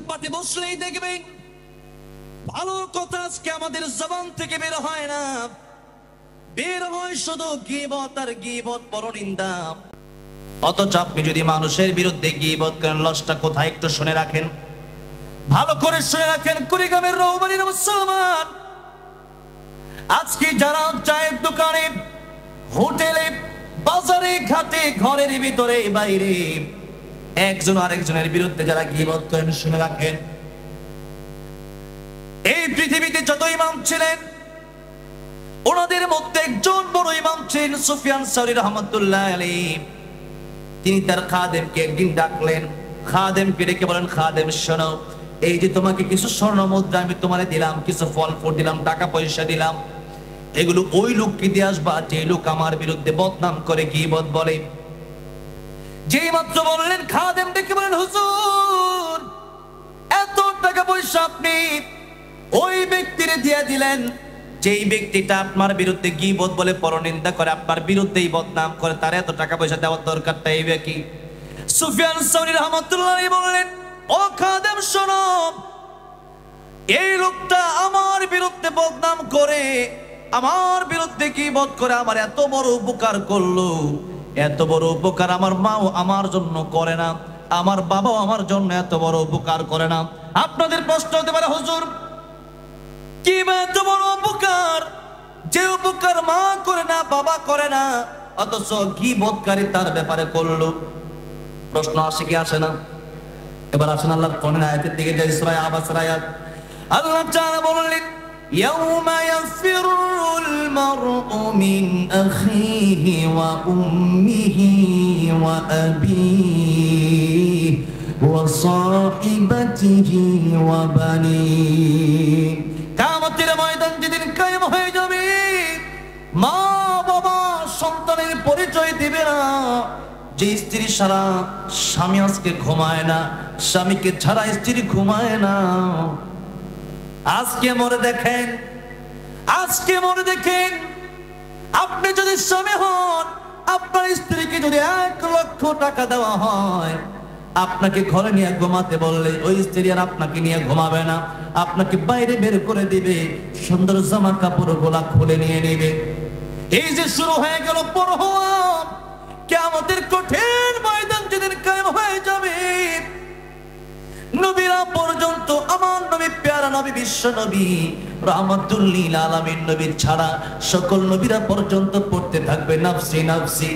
পাতে বসলেই দেখবেন ভালো কথা আজকে আমাদের জবান থেকে বের হয় না, বের হয় শুধু গীবত আর গীবত, পরনিন্দা। অথচ আপনি যদি মানুষের বিরুদ্ধে গীবত করেন, লসটা কোথায় একটু শুনে রাখেন, ভালো করে শুনে রাখেন। কুড়িগ্রামের রৌমারীর মুসলমান আজকে যারা চায়ের দোকানে, হোটেলে, বাজারে, ঘাটে, ঘরের ভিতরে, বাইরে একজন আরেকজনের বিরুদ্ধে যারা গীবত করেন, শুনে রাখেন, এই পৃথিবীতে যত ইমাম ছিলেন ওনাদের মধ্যে একজন বড় ইমাম ছিলেন সুফিয়ান সাউরি রহমাতুল্লাহ আলাইহি। তিনি তার খাদেমকে একদিন ডাকলেন, খাদেমকে ডেকে বলেন, খাদেম শোনো, এই যে তোমাকে কিছু স্বর্ণ মুদ্রা আমি তোমারে দিলাম, কিছু ফল ফুল দিলাম, টাকা পয়সা দিলাম, এগুলো ওই লোককে দিয়ে আসবা যে লোক আমার বিরুদ্ধে বদনাম করে, গীবত বলে। যেই মাত্র বললেন, খাদেম ডেকে বলেন, হুজুর এত টাকা পয়সা আপনি ওই ব্যক্তিরে দিয়ে দিলেন যেই ব্যক্তিটা আপনার বিরুদ্ধে গীবত বলে, পরনিন্দা করে, আপনার বিরুদ্ধেই বদনাম করে, তার এত টাকা পয়সা দেওয়ার দরকারটা এই কি? সুফিয়ান সাউরি রাহমাতুল্লাহ আলাইহি বললেন, ও খাদেম শোনো, এই লোকটা আমার বিরুদ্ধে বদনাম করে, আমার বিরুদ্ধে গীবত করে, আমার এত বড় উপকার করলো, এত বড় উপকার আমার মাও আমার জন্য করে না, আমার বাবাও আমার জন্য এত বড় উপকার করে না। আপনাদের প্রশ্ন হতে পারে, হুজুর কি এত বড় উপকার, যে উপকার মা করে না, বাবা করে না, অথচ গীবতকারী তার ব্যাপারে করলো? প্রশ্ন আসে কি আসে না? এবার আসেন আল্লাহর কোরআনের আয়াতের দিকে, যে সূরা আবাসের আয়াত। আল্লাহ তাআলা বললেন, ইয়াউমা ইয়াফিরুল মারউ মিন আখিহি ওয়া উম্মিহি ওয়া আবিহি ওয়া সাহিবাতিহি ওয়া বানিহি। কিয়ামতের ময়দান যেদিন কায়েম হয়ে যাবে, মা বাবা সন্তানের পরিচয় দিবে না। যে স্ত্রী ছাড়া স্বামী আজকে ঘুমায় না, স্বামীকে ছাড়া স্ত্রী ঘুমায় না, আজকে মনে দেখেন, আজকে মনে দেখেন, আপনি যদি স্বামী হন, আপনার স্ত্রীকে যদি 1 লক্ষ টাকা দেওয়া হয়, আপনাকে ঘরে নিয়ে ঘুমাতে বললে ওই স্ত্রী আর আপনাকে নিয়ে ঘুমাবে না, আপনাকে বাইরে বের করে দিবে, সুন্দর জামা কাপড় গোলা খুলে নিয়ে নেবে। এই যে শুরু হয়ে গেল পর হওয়া, কিয়ামতের কঠিন ময়দান যেদিন কায়েম হয়ে যাবে, নবীরা পর্যন্ত, আমার নবী প্যারা নবী, বিশ্ব নবী রাহমাতুল লিল আলামিন নবী ছাড়া সকল নবীরা পর্যন্ত পড়তে থাকবে নাফসি নাফসি।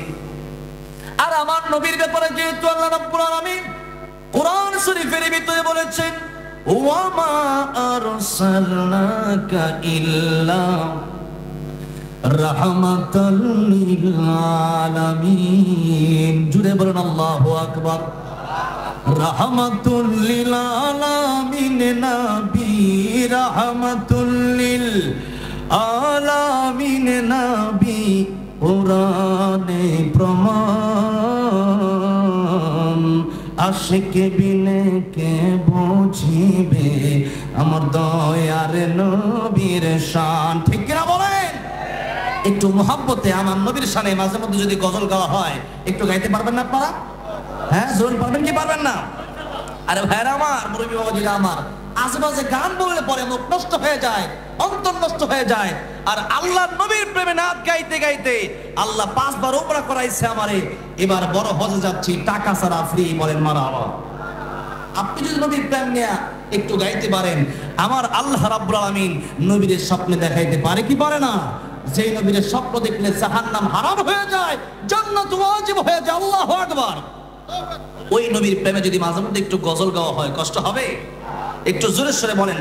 আর আমার নবীর ব্যাপারে যেহেতু আল্লাহ রাব্বুল আলামিন কোরআন শরীফের ভিতরে বলেছেন, ওয়া মা আরসালনাকা ইল্লা রাহমাতাল লিল আলামিন। জুড়ে বলেন আল্লাহু আকবার। রাহমাতুল লিল আলামিন নবী, রাহমাতুল লিল আলামিন নবী, কোরআনে প্রমাণ। আশিক বিনে কে বুঝিবে আমার দয়ার নবীর শান। ঠিক কিনা বলেন? একটু মোহাব্বতে আমার নবীর শানে মাঝে মধ্যে যদি গজল গাওয়া হয়, একটু গাইতে পারবেন না আপনারা? হ্যাঁ, জোর পারবেন কি পারবেন না? আরে ভাইরা আমার, মুরব্বী বাবাজিরা আমার, আশেপাশে গান বললে পরে মুখ নষ্ট হয়ে যায়, অন্তর নষ্ট হয়ে যায়। আর আল্লাহর নবীর প্রেমে নাচ গাইতে গাইতে আল্লাহ 5 বার উমরা করাইছে আমারে, এবার বড় হজে যাচ্ছি টাকা ছাড়া ফ্রি। বলেন মারহাবা। আপনি যদি নবীর প্রেম নিয়ে একটু গাইতে পারেন, আমার আল্লাহ রাব্বুল আলামিন নবীর স্বপ্নে দেখাইতে পারে কি পারে না? যেই নবীর স্বপ্ন দেখলে জাহান্নাম হারাম হয়ে যায়, জান্নাত ওয়াজিব হয়ে যায়। আল্লাহু আকবার। ওই নবীর প্রেমে যদি মাঝে মধ্যে একটু গজল গাওয়া হয়, কষ্ট হবে? একটু জোরে সরে বলেন,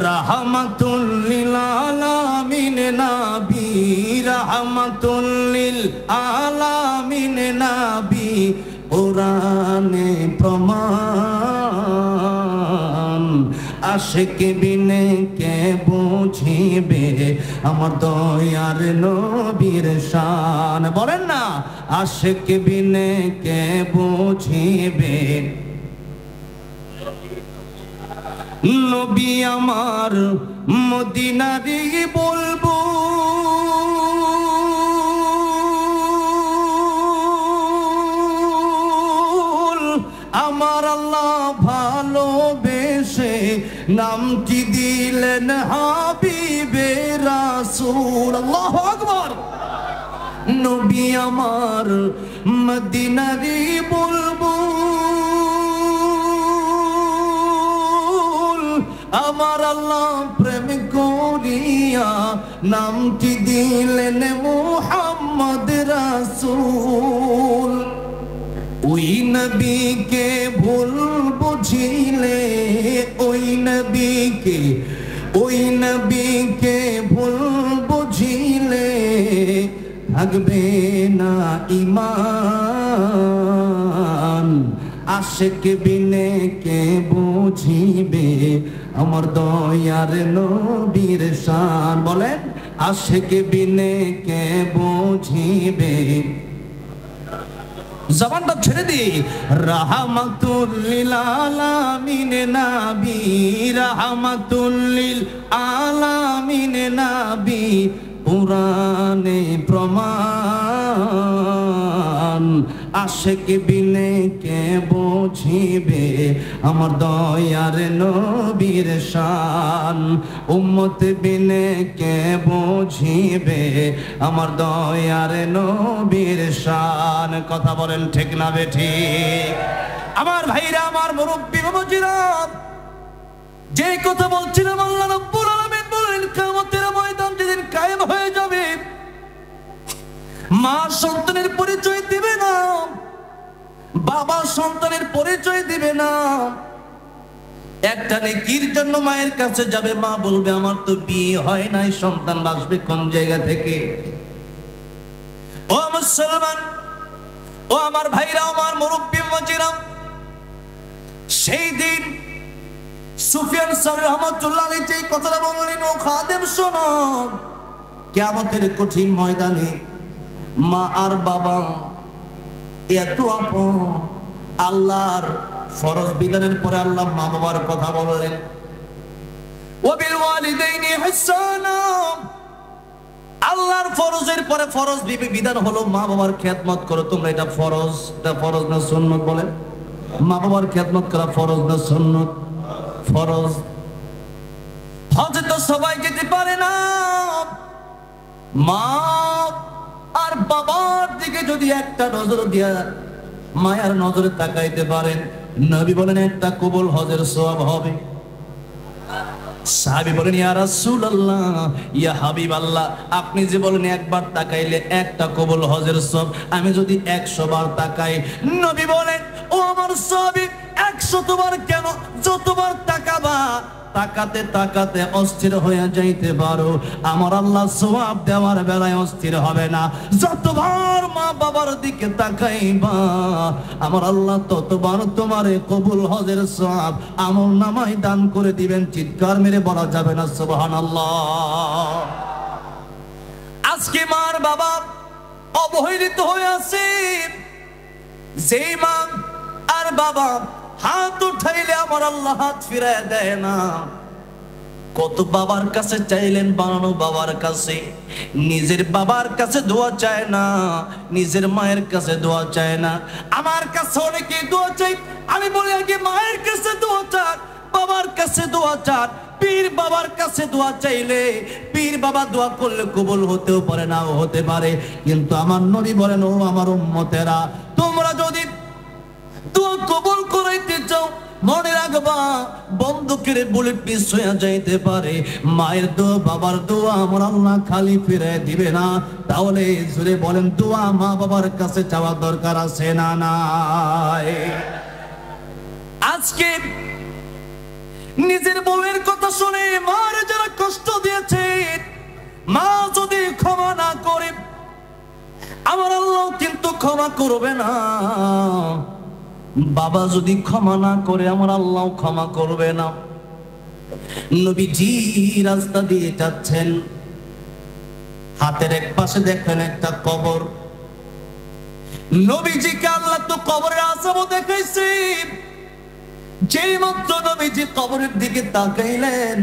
রাহমাতুল লিল আলামিন নবী, রাহমাতুল লিল আলামিন নবী, কোরআনে প্রমাণ। আশিক বিনে কে বুঝিবে আমার দয়ার নবীর শান। বলেন না, আশিক বিনে কে বুঝিবে নবী আমার মদিনারি বলবো। আমার আল্লাহ ভালোবেসে এসে নামটি দিলেন হাবিবে রাসূল। আল্লাহু আকবার। নবী আমার মদিনারি বুলবুল, আমার আল্লাহ প্রেম করিয়া নামটি দিলেন মুহাম্মদ রাসূল। ওই নবীকে ভুল বুঝিলে, ওই নবীকে ভুল বুঝিলে থাকবে না ঈমান। আশিক বিনে কে বুঝিবে আমার দয়ার নবীর শান। বলেন আশিক বিনে কে বুঝিবে। জবানটা ছেড়ে দি। রাহমাতুল লিল আলামিন নবী, রাহমাতুল লিল আলামিন নবী, পুরানে প্রমাণ। আশিক বিনে কে বুঝিবে আমার দয়ার নবীর শান। উম্মত বিনে কে বুঝিবে আমার দয়ার নবীর শান। কথা বলেন ঠিক না বেঠিক? আমার ভাইরা, আমার মুরব্বি বাবাজিরা, যে কথা বলছিলাম, আল্লাহ রাব্বুল আলামিন বলেন কিয়ামতের ময়দান যেদিন কায়েম হয়ে যাবে, মা সন্তানের পরিচয় দিবে না, বাবা সন্তানের পরিচয় দিবে না। একটা নেকির জন্য মায়ের কাছে যাবে, মা বলবে আমার তো বিয়ে হয় নাই, সন্তান আসবে কোন জায়গা থেকে? ও মুসলমান, ও আমার ভাইরা, আমার মুরব্বি বাবাজিরা, সেই দিন সুফিয়ান সাওরী রাহমাতুল্লাহ আলাইহি যে কথাটা বললেন, ও খাদেম শোনো, কিয়ামতের কঠিন ময়দানে মা আর বাবা এত আপন। আল্লাহর ফরজ বিধানের পরে আল্লাহ মা বাবার কথা বললেন, ওয়াবিল ওয়ালিদাইনি ইহসানা। আল্লাহর ফরজের পরে ফরজ বিধান হলো মা বাবার খেদমত করো। তোমরা এটা ফরজ, এটা ফরজ না সুন্নত? বলে মা বাবার খেদমত করা ফরজ না সুন্নত? ফরজ। হজে তো সবাই যেতে পারে না। মা আর বাবার দিকে যদি একটা নজর দিয়া মায়ার নজরে তাকাইতে পারেন, নবী বলেন একটা কবুল হজের সওয়াব হবে। সাহাবী বলেন ইয়া রাসূলুল্লাহ, ইয়া হাবিবাল্লাহ, আপনি যে বলেন একবার তাকাইলে একটা কবুল হজের সওয়াব, আমি যদি 100 বার তাকাই? নবী বলেন ও আমার সাহাবী, 100 বার কেন, যতবার তাকাবা তাকাতে তাকাতে অস্থির হয়ে যাইতে পারো, আমার আল্লাহ সওয়াব দেওয়ার বেলায় অস্থির হবে না। যতবার মা বাবার দিকে তাকাইবা আমার আল্লাহ ততবার তোমারে কবুল হজের সওয়াব আমল নামায় দান করে দিবেন। চিৎকার মেরে বলা যাবে না সুবহানাল্লাহ? আজকে মার বাবা অবহেলিত হয়ে আছে। যেই মা আর বাবা হাত উঠাইলে আমার আল্লাহ হাত ফিরায় দেয় না। কত বাবার কাছে চাইলেন, বানানো বাবার কাছে, নিজের বাবার কাছে দোয়া চায় না, নিজের মায়ের কাছে দোয়া চায় না। আমার কাছে অনেকে দোয়া চাই, আমি বলি আগে মায়ের কাছে দোয়া চান, বাবার কাছে দোয়া চান। পীর বাবার কাছে দোয়া চাইলে পীর বাবা দোয়া করলে কবুল হতেও পারে, নাও হতে পারে। কিন্তু আমার নবী বলেন, ও আমার উম্মতেরা, তোমরা যদি দোয়া কবুল করাইতে চাও, মনে রাখবা বন্দুকের বুলেট মিস হয়ে যাইতে পারে, মায়ের দোয়া বাবার দোয়া আমার আল্লাহ খালি ফিরে দিবে না। তাহলে জোরে বলেন, দোয়া মা বাবার কাছে চাওয়া দরকার আছে না নাই? আজকে নিজের বউয়ের কথা শুনে মার যারা কষ্ট দিয়েছে, মা যদি ক্ষমা না করে আমার আল্লাহ কিন্তু ক্ষমা করবে না। বাবা যদি ক্ষমা না করে আমার আল্লাহ ক্ষমা করবে না। নবীজি রাস্তা দিয়ে যাচ্ছেন, হাতের এক পাশে দেখেন একটা কবর। নবীজিকে আল্লাহ তো কবরের আযাবও দেখাইছে। যেই মাত্র নবীজি কবরের দিকে তাকাইলেন,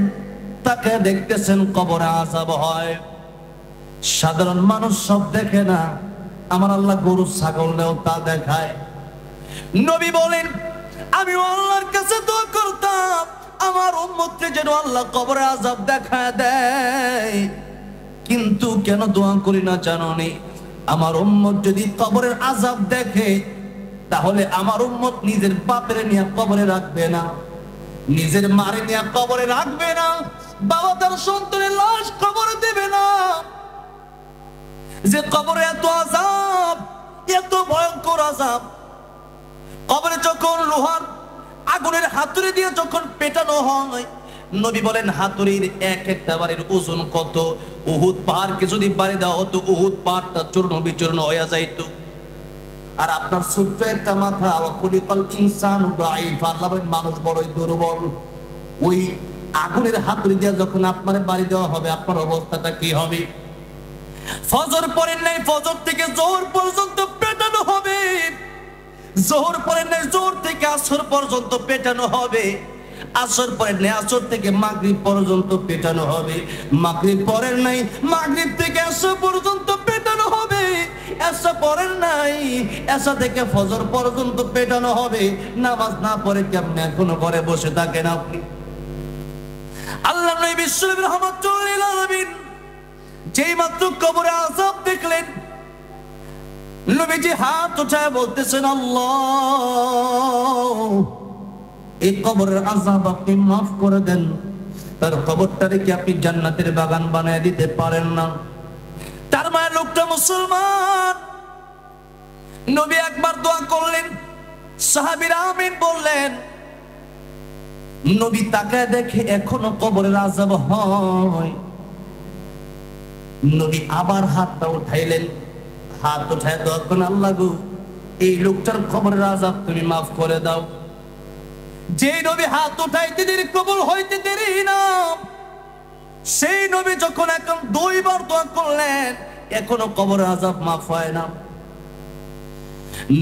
তাকে দেখতেছেন কবরে আযাব হয়। সাধারণ মানুষ সব দেখে না, আমার আল্লাহ গরু ছাগলও তা দেখায়। নবী বলেন, আমি আল্লাহর কাছে দোয়া করতাম উম্মতকে যেন আল্লাহ কবরের আযাব দেখায় দেয়। কিন্তু কেন দোয়া করি না জানো নি? আমার উম্মত যদি কবরের আযাব দেখে, তাহলে আমার উম্মত নিজের বাপের নিয়ে কবরে রাখবে না, নিজের মারে নিয়ে কবরে রাখবে না, বাবা তার সন্তানের লাশ কবরে দেবে না। যে কবরে এত আযাব, এত ভয়ঙ্কর আযাব। কবরে যখন লোহার আগুনের হাতুড়ি দিয়ে যখন পেটানো হয়, নবী বলেন হাতুড়ির এক একটা বারের ওজন কত? উহুদ পাহাড়কে যদি বাড়ি দেওয়া হতো, উহুদ পাহাড়টা চূর্ণ বিচূর্ণ হয়ে যাইতো। আর আপনার ছোট্ট একটা মাথা, খুলিকাল ইনসানু দাঈফা, আল্লাহ বলেন মানুষ বড়ই দুর্বল। ওই আগুনের হাতুড়ি দিয়ে যখন আপনার বাড়ি দেওয়া হবে, আপনার অবস্থাটা কি হবে? ফজর পড়েন নাই, ফজর থেকে জোহর পর্যন্ত পেটানো হবে। জোহর পড়েন নাই, জোহর থেকে আসর পর্যন্ত পেটানো হবে। আসর পড়েন নাই, আসর থেকে মাগরিব পর্যন্ত পেটানো হবে। মাগরিব পড়েন নাই, মাগরিব থেকে এশা পর্যন্ত পেটানো হবে। এশা পড়েন নাই, এশা থেকে ফজর পর্যন্ত পেটানো হবে। নামাজ না পড়ে কেমনে এখনো ঘরে বসে থাকেন আপনি? আল্লাহ নবী বিশ্বনবী রাহমাতুল লিল আলামিন যেই মাত্র কবরে আযাব দেখলেন, নবীজি হাত উঠায় বলতেছেন, আল্লাহ এই কবরের আযাব আপনি মাফ করে দেন। তার কবরটারে কি আপনি জান্নাতের বাগান বানায় দিতে পারেন না? তার মানে লোকটা মুসলমান। নবী একবার দোয়া করলেন, সাহাবীরা আমিন বললেন। নবী তাকায় দেখে এখনো কবরের আযাব হয়। নবী আবার হাতটা উঠাইলেন, হাত উঠায় দোয়া করেন, আল্লাহ গো এই লোকটার কবরের আযাব তুমি মাফ করে দাও। যে নবী হাত উঠাইতে দেরি কবুল হইতে দেরি না, সেই নবী যখন এখন দুইবার দোয়া করলেন, এখনো কবরের আযাব মাফ হয় না।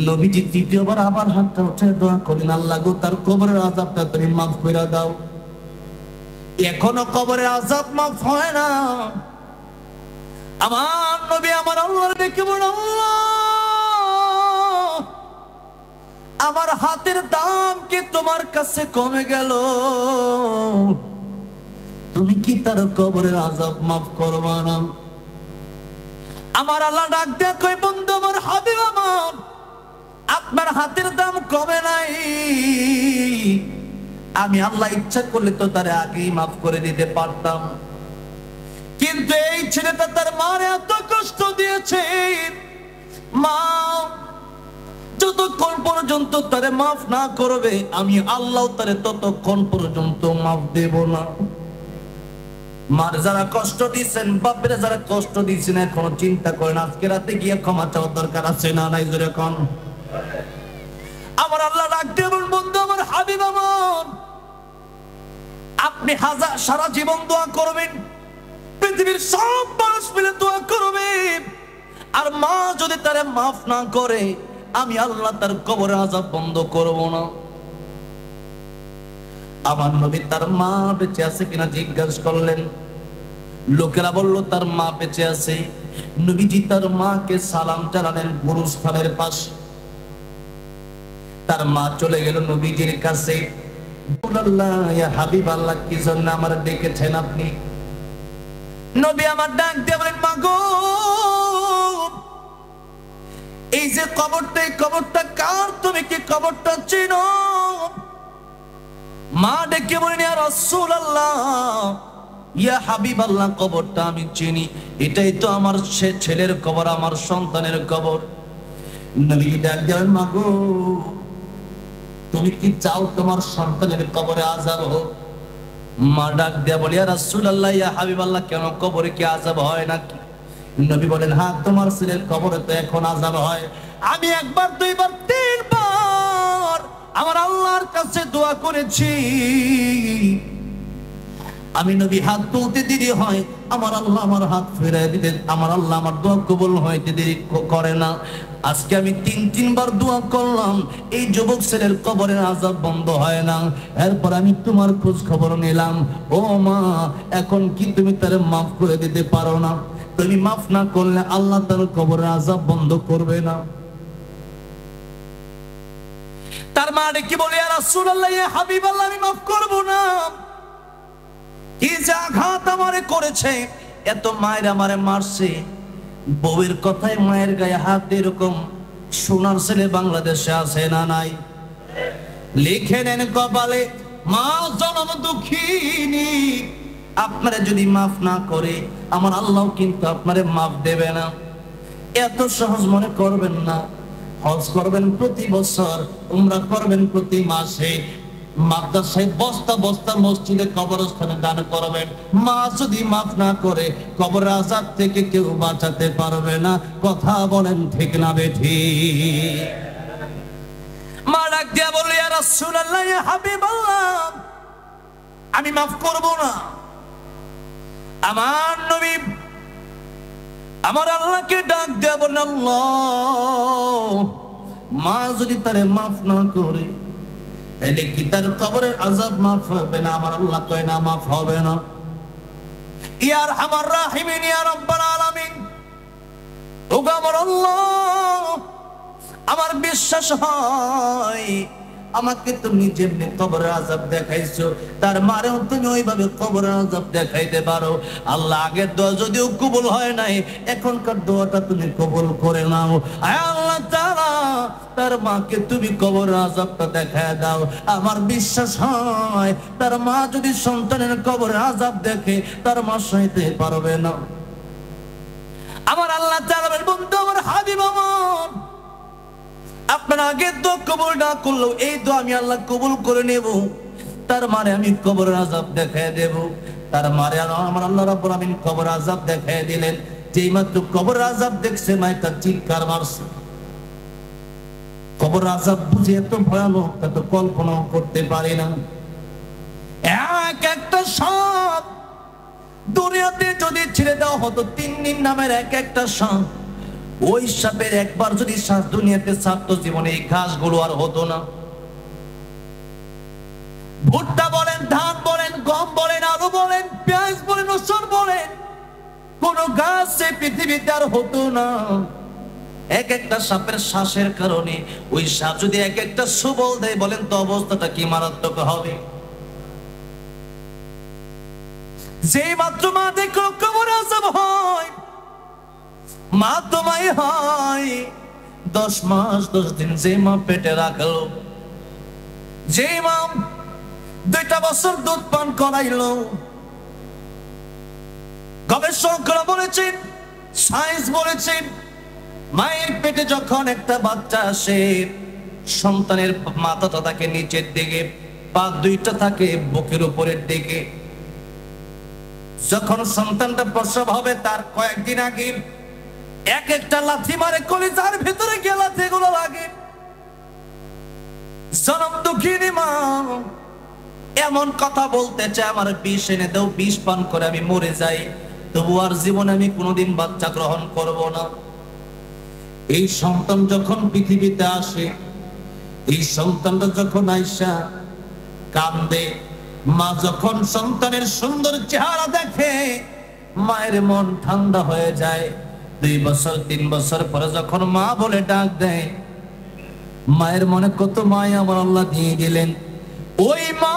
নবীজি তৃতীয়বার আবার হাতটা উঠায় দোয়া করেন, আল্লাহ গো তার কবরের আযাবটা তুমি মাফ করে দাও। এখনো কবরের আযাব মাফ হয় না। আমার নবী আমার আল্লাহর ডেকে বলেন, আল্লাহ আমার হাতের দাম কি তোমার কাছে কমে গেল? তুমি কি তার কবরের আযাব মাফ করবা না? আমার আল্লাহ ডাক দেয়া কই, বন্ধু আমার হাবিব আমার, আপনার হাতের দাম কমে নাই। আমি আল্লাহ ইচ্ছা করলে তো তারে আগেই মাফ করে দিতে পারতাম, কিন্তু এই ছেলেটা তার মার এত কষ্ট দিয়েছে। মা যতক্ষণ পর্যন্ত তারে মাফ না করবে, আমি আল্লাহ তারে ততক্ষণ পর্যন্ত মাফ দেব না। মার যারা কষ্ট দিচ্ছেন, বাপের যারা কষ্ট দিচ্ছেন, এখনো চিন্তা করেন আজকে রাতে গিয়ে ক্ষমা চাওয়ার দরকার আছে না নাই? জোরে কোন। আমার আল্লাহ ডাক দেবেন, বন্ধু আমার হাবিব আমার, আপনি সারা জীবন দোয়া করবেন, পৃথিবীর সব মানুষ মিলে দোয়া করবেন, আর মা যদি তারে মাফ না করে, আমি আল্লাহ তার কবরের আযাব বন্ধ করব না। আমার নবী তার মা বেঁচে আছে কিনা জিজ্ঞাসা করলেন। লোকেরা বলল তার মা বেঁচে আছে। নবীজি তার মাকে সালাম জানালেন গুরুস্থানের পাশে। তার মা চলে গেল নবীজির কাছে। আল্লাহ ইয়া হাবিব আল্লাহ, কি জন্য আমার ডেকেছেন আপনি? নবী আমার ডাক দিয়ে বলেন, মা গো এই যে কবরটা, এই কবরটা কার? তুমি কি কবরটা চিনো? মা ডেকে বলেন, ইয়া রাসূলুল্লাহ, ইয়া হাবিব আল্লাহ, কবরটা আমি চিনি, এটাই তো আমার ছেলের কবর, আমার সন্তানের কবর। নবী ডাক দিয়ে বলেন, মা গো তুমি কি চাও তোমার সন্তানের কবরে আযাব হোক? মা ডাক দিয়া বলে, ইয়া রাসূলুল্লাহ, ইয়া হাবিব আল্লাহ, কেন কবরে কি আযাব হয় নাকি? নবী বলেন, হ্যাঁ তোমার ছেলের কবরে তো এখন আযাব হয়। আমি একবার, দুইবার, তিনবার আমার আল্লাহর কাছে দোয়া করেছি। আমি নবী হাত তুলতে দেরি হয়, আমার আল্লাহ আমার হাত ফিরিয়ে দিতে, আমার আল্লাহ আমার দোয়া কবুল হইতে দেরি করে না। আজকে আমি তিনবার দোয়া করলাম, এই যুবক ছেলের কবরের আযাব বন্ধ হয় না। এরপর আমি তোমার খোঁজ খবর নিলাম। ও মা, এখন কি তুমি তারে মাফ করে দিতে পারো না? তুমি মাফ না করলে আল্লাহ তার কবরের আযাব বন্ধ করবে না। তার মা ডেকে বলে, ইয়া রাসূলুল্লাহ, ইয়া হাবিব আল্লাহ, আমি মাফ করব না। যে আঘাত আমারে করেছে, এত মায়ের আমারে মারছে, বউয়ের কথায় মায়ের গায়ে হাত, এরকম সোনার ছেলে বাংলাদেশে আছে না নাই? লিখে নেন কপালে, মা জনম দুঃখিনী, আপনারা যদি মাফ না করে আমার আল্লাহ কিন্তু আপনারে মাফ দেবে না। এত সহজ মনে করবেন না। হজ করবেন প্রতি বছর, উমরা করবেন প্রতি মাসে, মাদ্রাসায় বস্তা বস্তা মসজিদে কবরস্থানে দান করবেন, মা যদি মাফ না করে কবরের আযাব থেকে কেউ বাঁচাতে পারবে না। কথা বলেন ঠিক না বেঠিক? মা ডাক দিয়া বলল, ইয়া রাসূলুল্লাহ, ইয়া হাবিবাল্লাহ, আমি মাফ করব না। আমার নবী আমার আল্লাহকে ডাক দিয়া বললেন, আল্লাহ, মা যদি তারে মাফ না করে তাহলে কি তার কবরের আযাব মাফ হবে না? আমার আল্লাহ কয় না, মাফ হবে না। ইয়া আরহামার রাহিমিন, ইয়া রাব্বাল আলামিন, ওগো আমার আল্লাহ, আমার বিশ্বাস হয় আমাকে তুমি যেমনি কবরের আযাব দেখাইছো, তার মারেও তুমি ওইভাবে কবরের আযাব দেখাইতে পারো। আল্লাহ, আগের দোয়া যদিও কবুল হয় নাই, এখনকার দোয়াটা তুমি কবুল করে নাও। আয় আল্লাহ তাআলা, তার মাকে তুমি কবরের আযাবটা দেখায় দাও। আমার বিশ্বাস হয় তার মা যদি সন্তানের কবরের আযাব দেখে, তার মা সইতে পারবে না। আমার আল্লাহ তাআলা বন্ধু, আমার হাবিব আমার, আপনার আগের দোয়া কবুল না করলেও এই দোয়া আমি আল্লাহ কবুল করে নেব। তার মানে আমি কবরের আযাব দেখায় দেব। তার মানে আমার আল্লাহ রাব্বুল আমিন কবরের আযাব দেখায় দিলেন। যেই মাত্র কবরের আযাব দেখছে, মায়ের চিৎকার মারছে। কবরের আযাব বুঝে এত ভয়ানক, তা তো কল্পনাও করতে পারি না। এক একটা সাপ দুনিয়াতে যদি ছেড়ে দেওয়া হতো, 3 দিন নামের এক একটা সাপ, ওই সাপের একবার যদি শ্বাস দুনিয়াতে ছাড়তো, জীবনে এই ঘাসগুলো আর হতো না। ভুট্টা বলেন, ধান বলেন, গম বলেন, আলু বলেন, পেঁয়াজ বলেন, রসুন বলেন, কোন গাছ এই পৃথিবীতে আর হতো না। এক একটা সাপের শ্বাসের কারণে ওই সাপ যদি এক একটা সুবল দেয়, বলেন তো অবস্থাটা কি মারাত্মক হবে। যে মাত্র মা দেখো কবরে আযাব হয়, মা তোমায় হয় 10 মাস 10 দিন যে মা পেটে রাখলো, যে মা 2টা বছর দুধ পান করাইলো, গবেষকরা বলেছেন, সায়েন্স বলেছেন, মায়ের পেটে যখন একটা বাচ্চা আসে, সন্তানের মাথাটা থাকে নিচের দিকে, পা 2টা থাকে বুকের উপরের দিকে। যখন সন্তানটা প্রসব হবে, তার কয়েকদিন আগে এক একটা লাথি মারে কলিজার ভিতরে গিয়ে লাথিগুলো লাগে। জনম দুঃখিনী মা এমন কথা বলতে চায়, আমার বিষ এনে দাও, বিষ পান করে আমি মরে যাই, তবু আর জীবনে আমি কোনোদিন বাচ্চা গ্রহণ করব না। এই সন্তান যখন পৃথিবীতে আসে, এই সন্তানটা যখন আইসা কান্দে, মা যখন সন্তানের সুন্দর চেহারা দেখে, মায়ের মন ঠান্ডা হয়ে যায়। 2 বছর 3 বছর পরে যখন মা বলে ডাক দেয়, মায়ের মনে কত মায়া আমার আল্লাহ দিয়ে দিলেন। ওই মা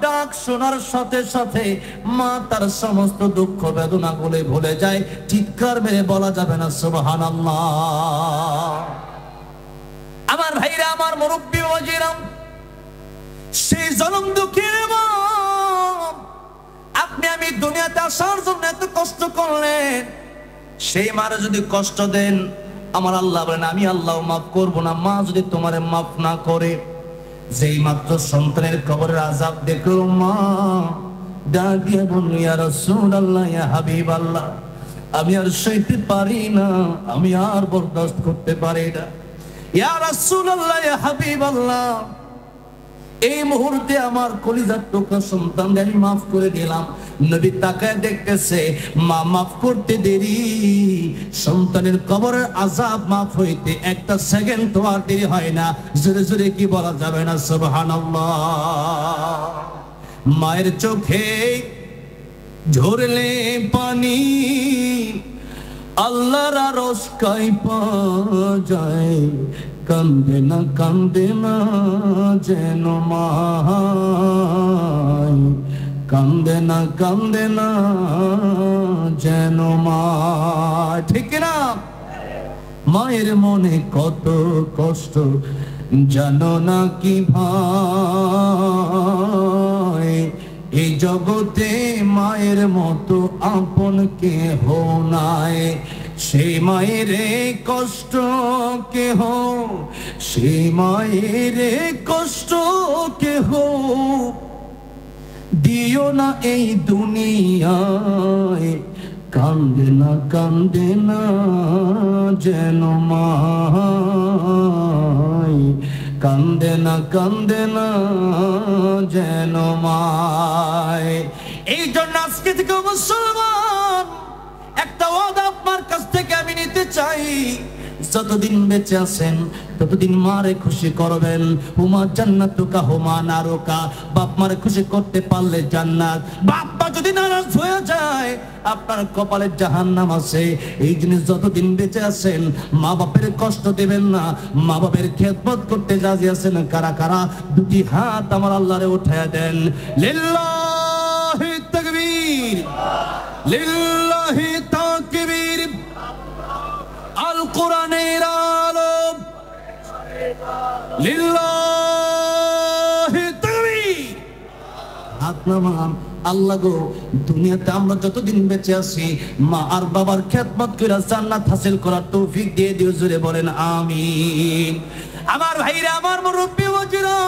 ডাক শোনার সাথে সাথে মা তার সমস্ত দুঃখ বেদনা গুলো ভুলে যায়। চিৎকার মেরে বলা যাবে না সুবহানাল্লাহ। আমার ভাইরা, আমার মুরব্বী ওয়াজিরাম, সেই জনম দুঃখের মা, আপনি আমি দুনিয়াতে আসার জন্য এত কষ্ট করলেন, সেই মারে যদি কষ্ট দেন, আমার আল্লাহ বলেন আমি আল্লাহ মাফ করব না। মা যদি তোমারে মাফ না করে, যেই মাত্র সন্তানের কবরের আযাব দেখো, মা ডাক দিয়ে বলল, ইয়া রাসূলুল্লাহ, ইয়া হাবিবাল্লাহ, আমি আর সইতে পারি না, আমি আর বরদাস্ত করতে পারি না। ইয়া রাসূলুল্লাহ, ইয়া হাবিবাল্লাহ, এই মুহূর্তে আমার কলিজার টুকরা সন্তান আমি মাফ করে দিলাম। নবী তাকায় দেখতেছে, মা মাফ করতে দেরি, সন্তানের কবরের আযাব মাফ হইতে 1টা সেকেন্ড তো আর দেরি হয় না। জোরে জোরে কি বলা যাবে না সুবহানাল্লাহ। মায়ের চোখে ঝরলে পানি, আল্লাহর আরশ কাঁপা যায়, কান্দে না যেন মায়, কান্দে না যেন মা। ঠিক না? মায়ের মনে কত কষ্ট জানো না কি ভাই, এই জগতে মায়ের মতো আপন কেহ নাই। সেই মায়ের কষ্ট কেহ, সেই মায়ের কষ্ট কেহ দিও না এই দুনিয়ায়। কান্দে না যেন মাই, কান্দে না যেন মাই। এই জন্য আজকে থেকে মুসলমান একটা ওয়াদা আপনার কাছ থেকে আমি নিতে চাই, যতদিন বেঁচে আছেন ততদিন মারে খুশি করবেন। হুমা জান্নাতুকা হুমা নারুকা, বাপ মারে খুশি করতে পারলে জান্নাত। বাপ মা যদি নারাজ হয়ে যায় আপনার কপালে জাহান্নাম আছে। এই জিনিস যতদিন বেঁচে আছেন মা বাপের কষ্ট দেবেন না। মা বাপের খেদমত করতে রাজি আছেন কারা কারা? দুটি হাত আমার আল্লাহরে উঠায়া দেন। লিল্লাহি তাকবীর, লিল্লাহি তাকবীর। আল কোরআনের আলো, লিল্লাহি তাকবীর। হাত নামান। আল্লাহ গো, দুনিয়াতে আমরা যতদিন বেঁচে আছি মা আর বাবার খেদমত করে জান্নাত হাসিল করার তৌফিক দিয়ে দিও। জোরে বলেন আমিন। আমার ভাইরা, আমার মুরব্বি ওয়াজিরা,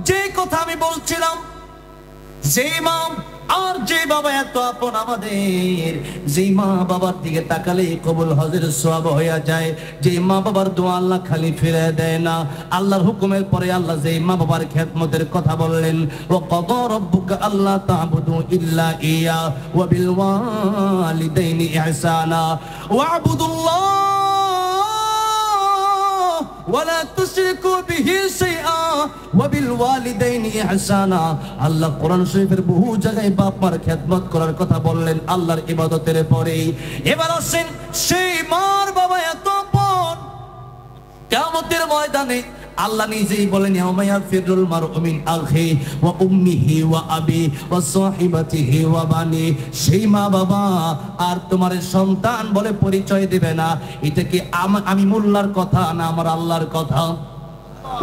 যে কথা আমি বলছিলাম, যে মা আর যে বাবা এত আপন আমাদের, যে মা বাবার দিকে তাকালে কবুল হজের সওয়াব হয়ে যায়, যে মা বাবার দোয়া আল্লাহ খালি ফিরে দেয় না। আল্লাহর হুকুমের পরে আল্লাহ যে মা বাবার খেদমতের কথা বললেন, ওয়া ক্বাদা রাব্বুকা আল্লা তা'বুদু ইল্লা ইয়া ওয়া বিল ওয়ালিদাইনি ইহসানা ওয়া'বুদুল্লাহ ওয়ালা তুশরিকু বিহি শাইআ ওয়া বিল ওয়ালিদাইনি ইহসানা। আল্লাহ কোরআন শরীফের বহু জায়গায় বাপ মার খেদমত করার কথা বললেন আল্লাহর ইবাদতের পরে। এবার আসেন সেই মার বাবা এত আপন, কিয়ামতের ময়দানে আল্লাহ নিজেই বলেন, ইয়াউমা ইয়াফিরুল মারউ মিন আখি ওয়া উম্মিহি ওয়া আবি ওয়া সাহিবাতিহি ওয়া বানি। সেই মা বাবা আর তোমার সন্তান বলে পরিচয় দিবে না। এটা কি আমি মোল্লার কথা না আমার আল্লাহর কথা?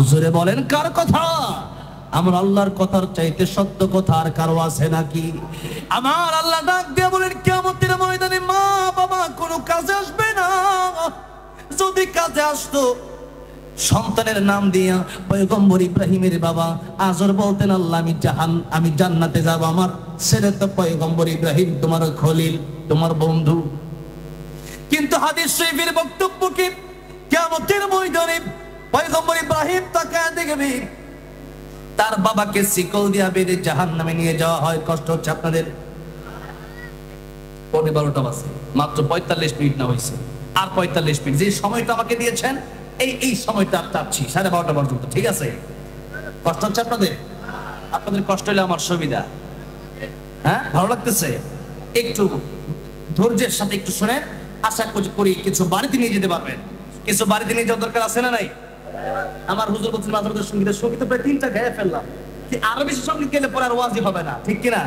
জোরে বলেন কার কথা? আমার আল্লাহর কথার চাইতে সত্য কথা আর কারো আছে নাকি? আমার আল্লাহ ডাক দিয়ে বলেন, কিয়ামতের ময়দানে মা বাবা কোনো কাজে আসবে না। যদি কাজে আসতো সন্তানের নাম দিয়া পয়গম্বর ইব্রাহিমের বাবা আজর বলতেন, আল্লাহ আমি জান্নাতে যাব, আমার ছেলে তো পয়গম্বর ইব্রাহিম তোমার খলিল, তোমার বন্ধু। কিন্তু হাদিস শরীফের বক্তব্য কি? কিয়ামতের ময়দানে পয়গম্বর ইব্রাহিম তাকায় দেখবে তার বাবাকে শিকল দিয়া বেঁধে জাহান্নামে নিয়ে যাওয়া হয়। কষ্ট হচ্ছে আপনাদের? 12টা বাজে, মাত্র 45 মিনিট না হয়েছে, আর 45 মিনিট। যে সময়টা আমাকে দিয়েছেন এই সময়টা চাচ্ছি 12:30 পর্যন্ত, ঠিক আছে? কষ্ট হচ্ছে আপনাদের? আপনাদের কষ্ট হলে আমার সুবিধা। হ্যাঁ, ভালো লাগতেছে? একটু ধৈর্যের সাথে একটু শুনেন, আশা করি কিছু বাড়িতে নিয়ে যেতে পারবেন। কিছু বাড়িতে নিয়ে যাওয়ার দরকার আছে না নাই? আমার হুজুর বলছেন মাদ্রাসার সঙ্গীত প্রায় 3টা গায়ে ফেললাম, আরো বেশি সঙ্গীত গেলে পরে আর ওয়াজি হবে না, ঠিক কিনা?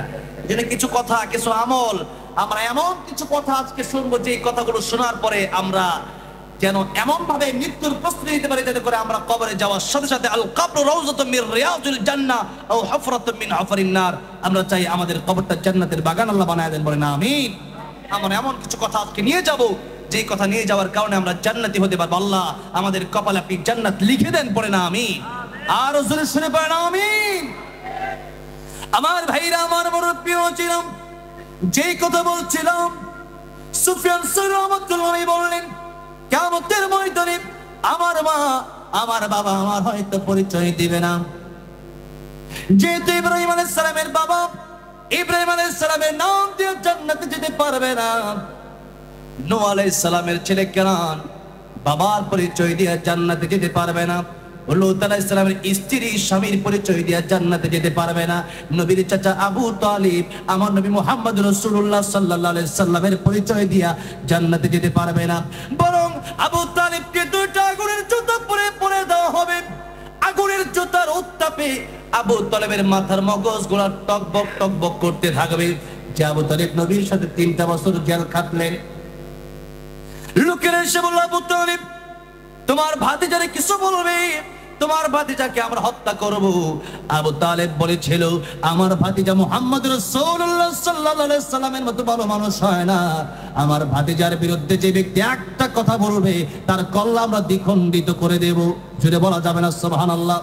যেন কিছু কথা, কিছু আমল, আমরা এমন কিছু কথা আজকে শুনবো যে কথাগুলো শোনার পরে আমরা যেন এমন ভাবে মৃত্যুর প্রস্তুতি নিতে পারি যাতে করে আমরা কবরে যাওয়ার সাথে সাথে আল কবরু রাউযাতুম মির রিয়াজিল জান্নাহ আও হুফরাতুম মিন হুফারিন নার। আমরা চাই আমাদের কবরটা জান্নাতের বাগান আল্লাহ বানায় দেন, বলেন আমিন। আমরা এমন কিছু কথা আজকে নিয়ে যাব যে কথা নিয়ে যাওয়ার কারণে আমরা জান্নাতি হতে পারবো। আল্লাহ আমাদের কপালে আপনি জান্নাত লিখে দেন, পড়েন আমিন। আর জোরে শুনে পড়েন আমিন। আমার ভাইরা, আমার মুরব্বি ছিলাম, যেই কথা বলছিলাম, সুফিয়ান সাউরী রাহমাতুল্লাহ আলাইহি বললেন, কিয়ামতের ময়দানে আমার মা আমার বাবা আমার হয়তো পরিচয় দিবে না। যেহেতু ইব্রাহিম আলাইহিস সালামের বাবা ইব্রাহিম আলাইহিস সালামের নাম দিয়ে জান্নাতে যেতে পারবে না, নূহ আলাইহিস সালামের ছেলে কেনান বাবার পরিচয় দিয়ে জান্নাতে যেতে পারবে না, লূত আলাইহিস সালামের স্ত্রী স্বামীর পরিচয় দিয়ে জান্নাতে যেতে পারবে না, নবীর চাচা আবু তালিব আমার নবী মুহাম্মদ রাসূলুল্লাহ সাল্লাল্লাহু আলাইহি সাল্লামের পরিচয় দিয়া জান্নাতে যেতে পারবে না। বরং আবু তালিবকে 2টা আগুনের জুতা পরে দেওয়া হবে। আগুনের জুতার উত্তাপে আবু তালেবের মাথার মগজ গুলা টকবক টকবক করতে থাকবে যে আবু তালেব নবীর সাথে 3টা বছর জেল খাটলেন। লোকেরা এসে বলল, আবু তালেব তোমার ভাতিজারে কিছু বলবে, তোমার ভাতিজাকে আমরা হত্যা করব। আবু তালেব বলেছিল, আমার ভাতিজা মুহাম্মদ রাসূলুল্লাহ সাল্লাল্লাহু আলাইহি সাল্লামের মতো ভালো মানুষ হয় না। আমার ভাতিজার বিরুদ্ধে যে ব্যক্তি একটা কথা বলবে তার কল্লা আমরা দ্বিখণ্ডিত করে দেব। জুড়ে বলা যাবে না সুবহানাল্লাহ?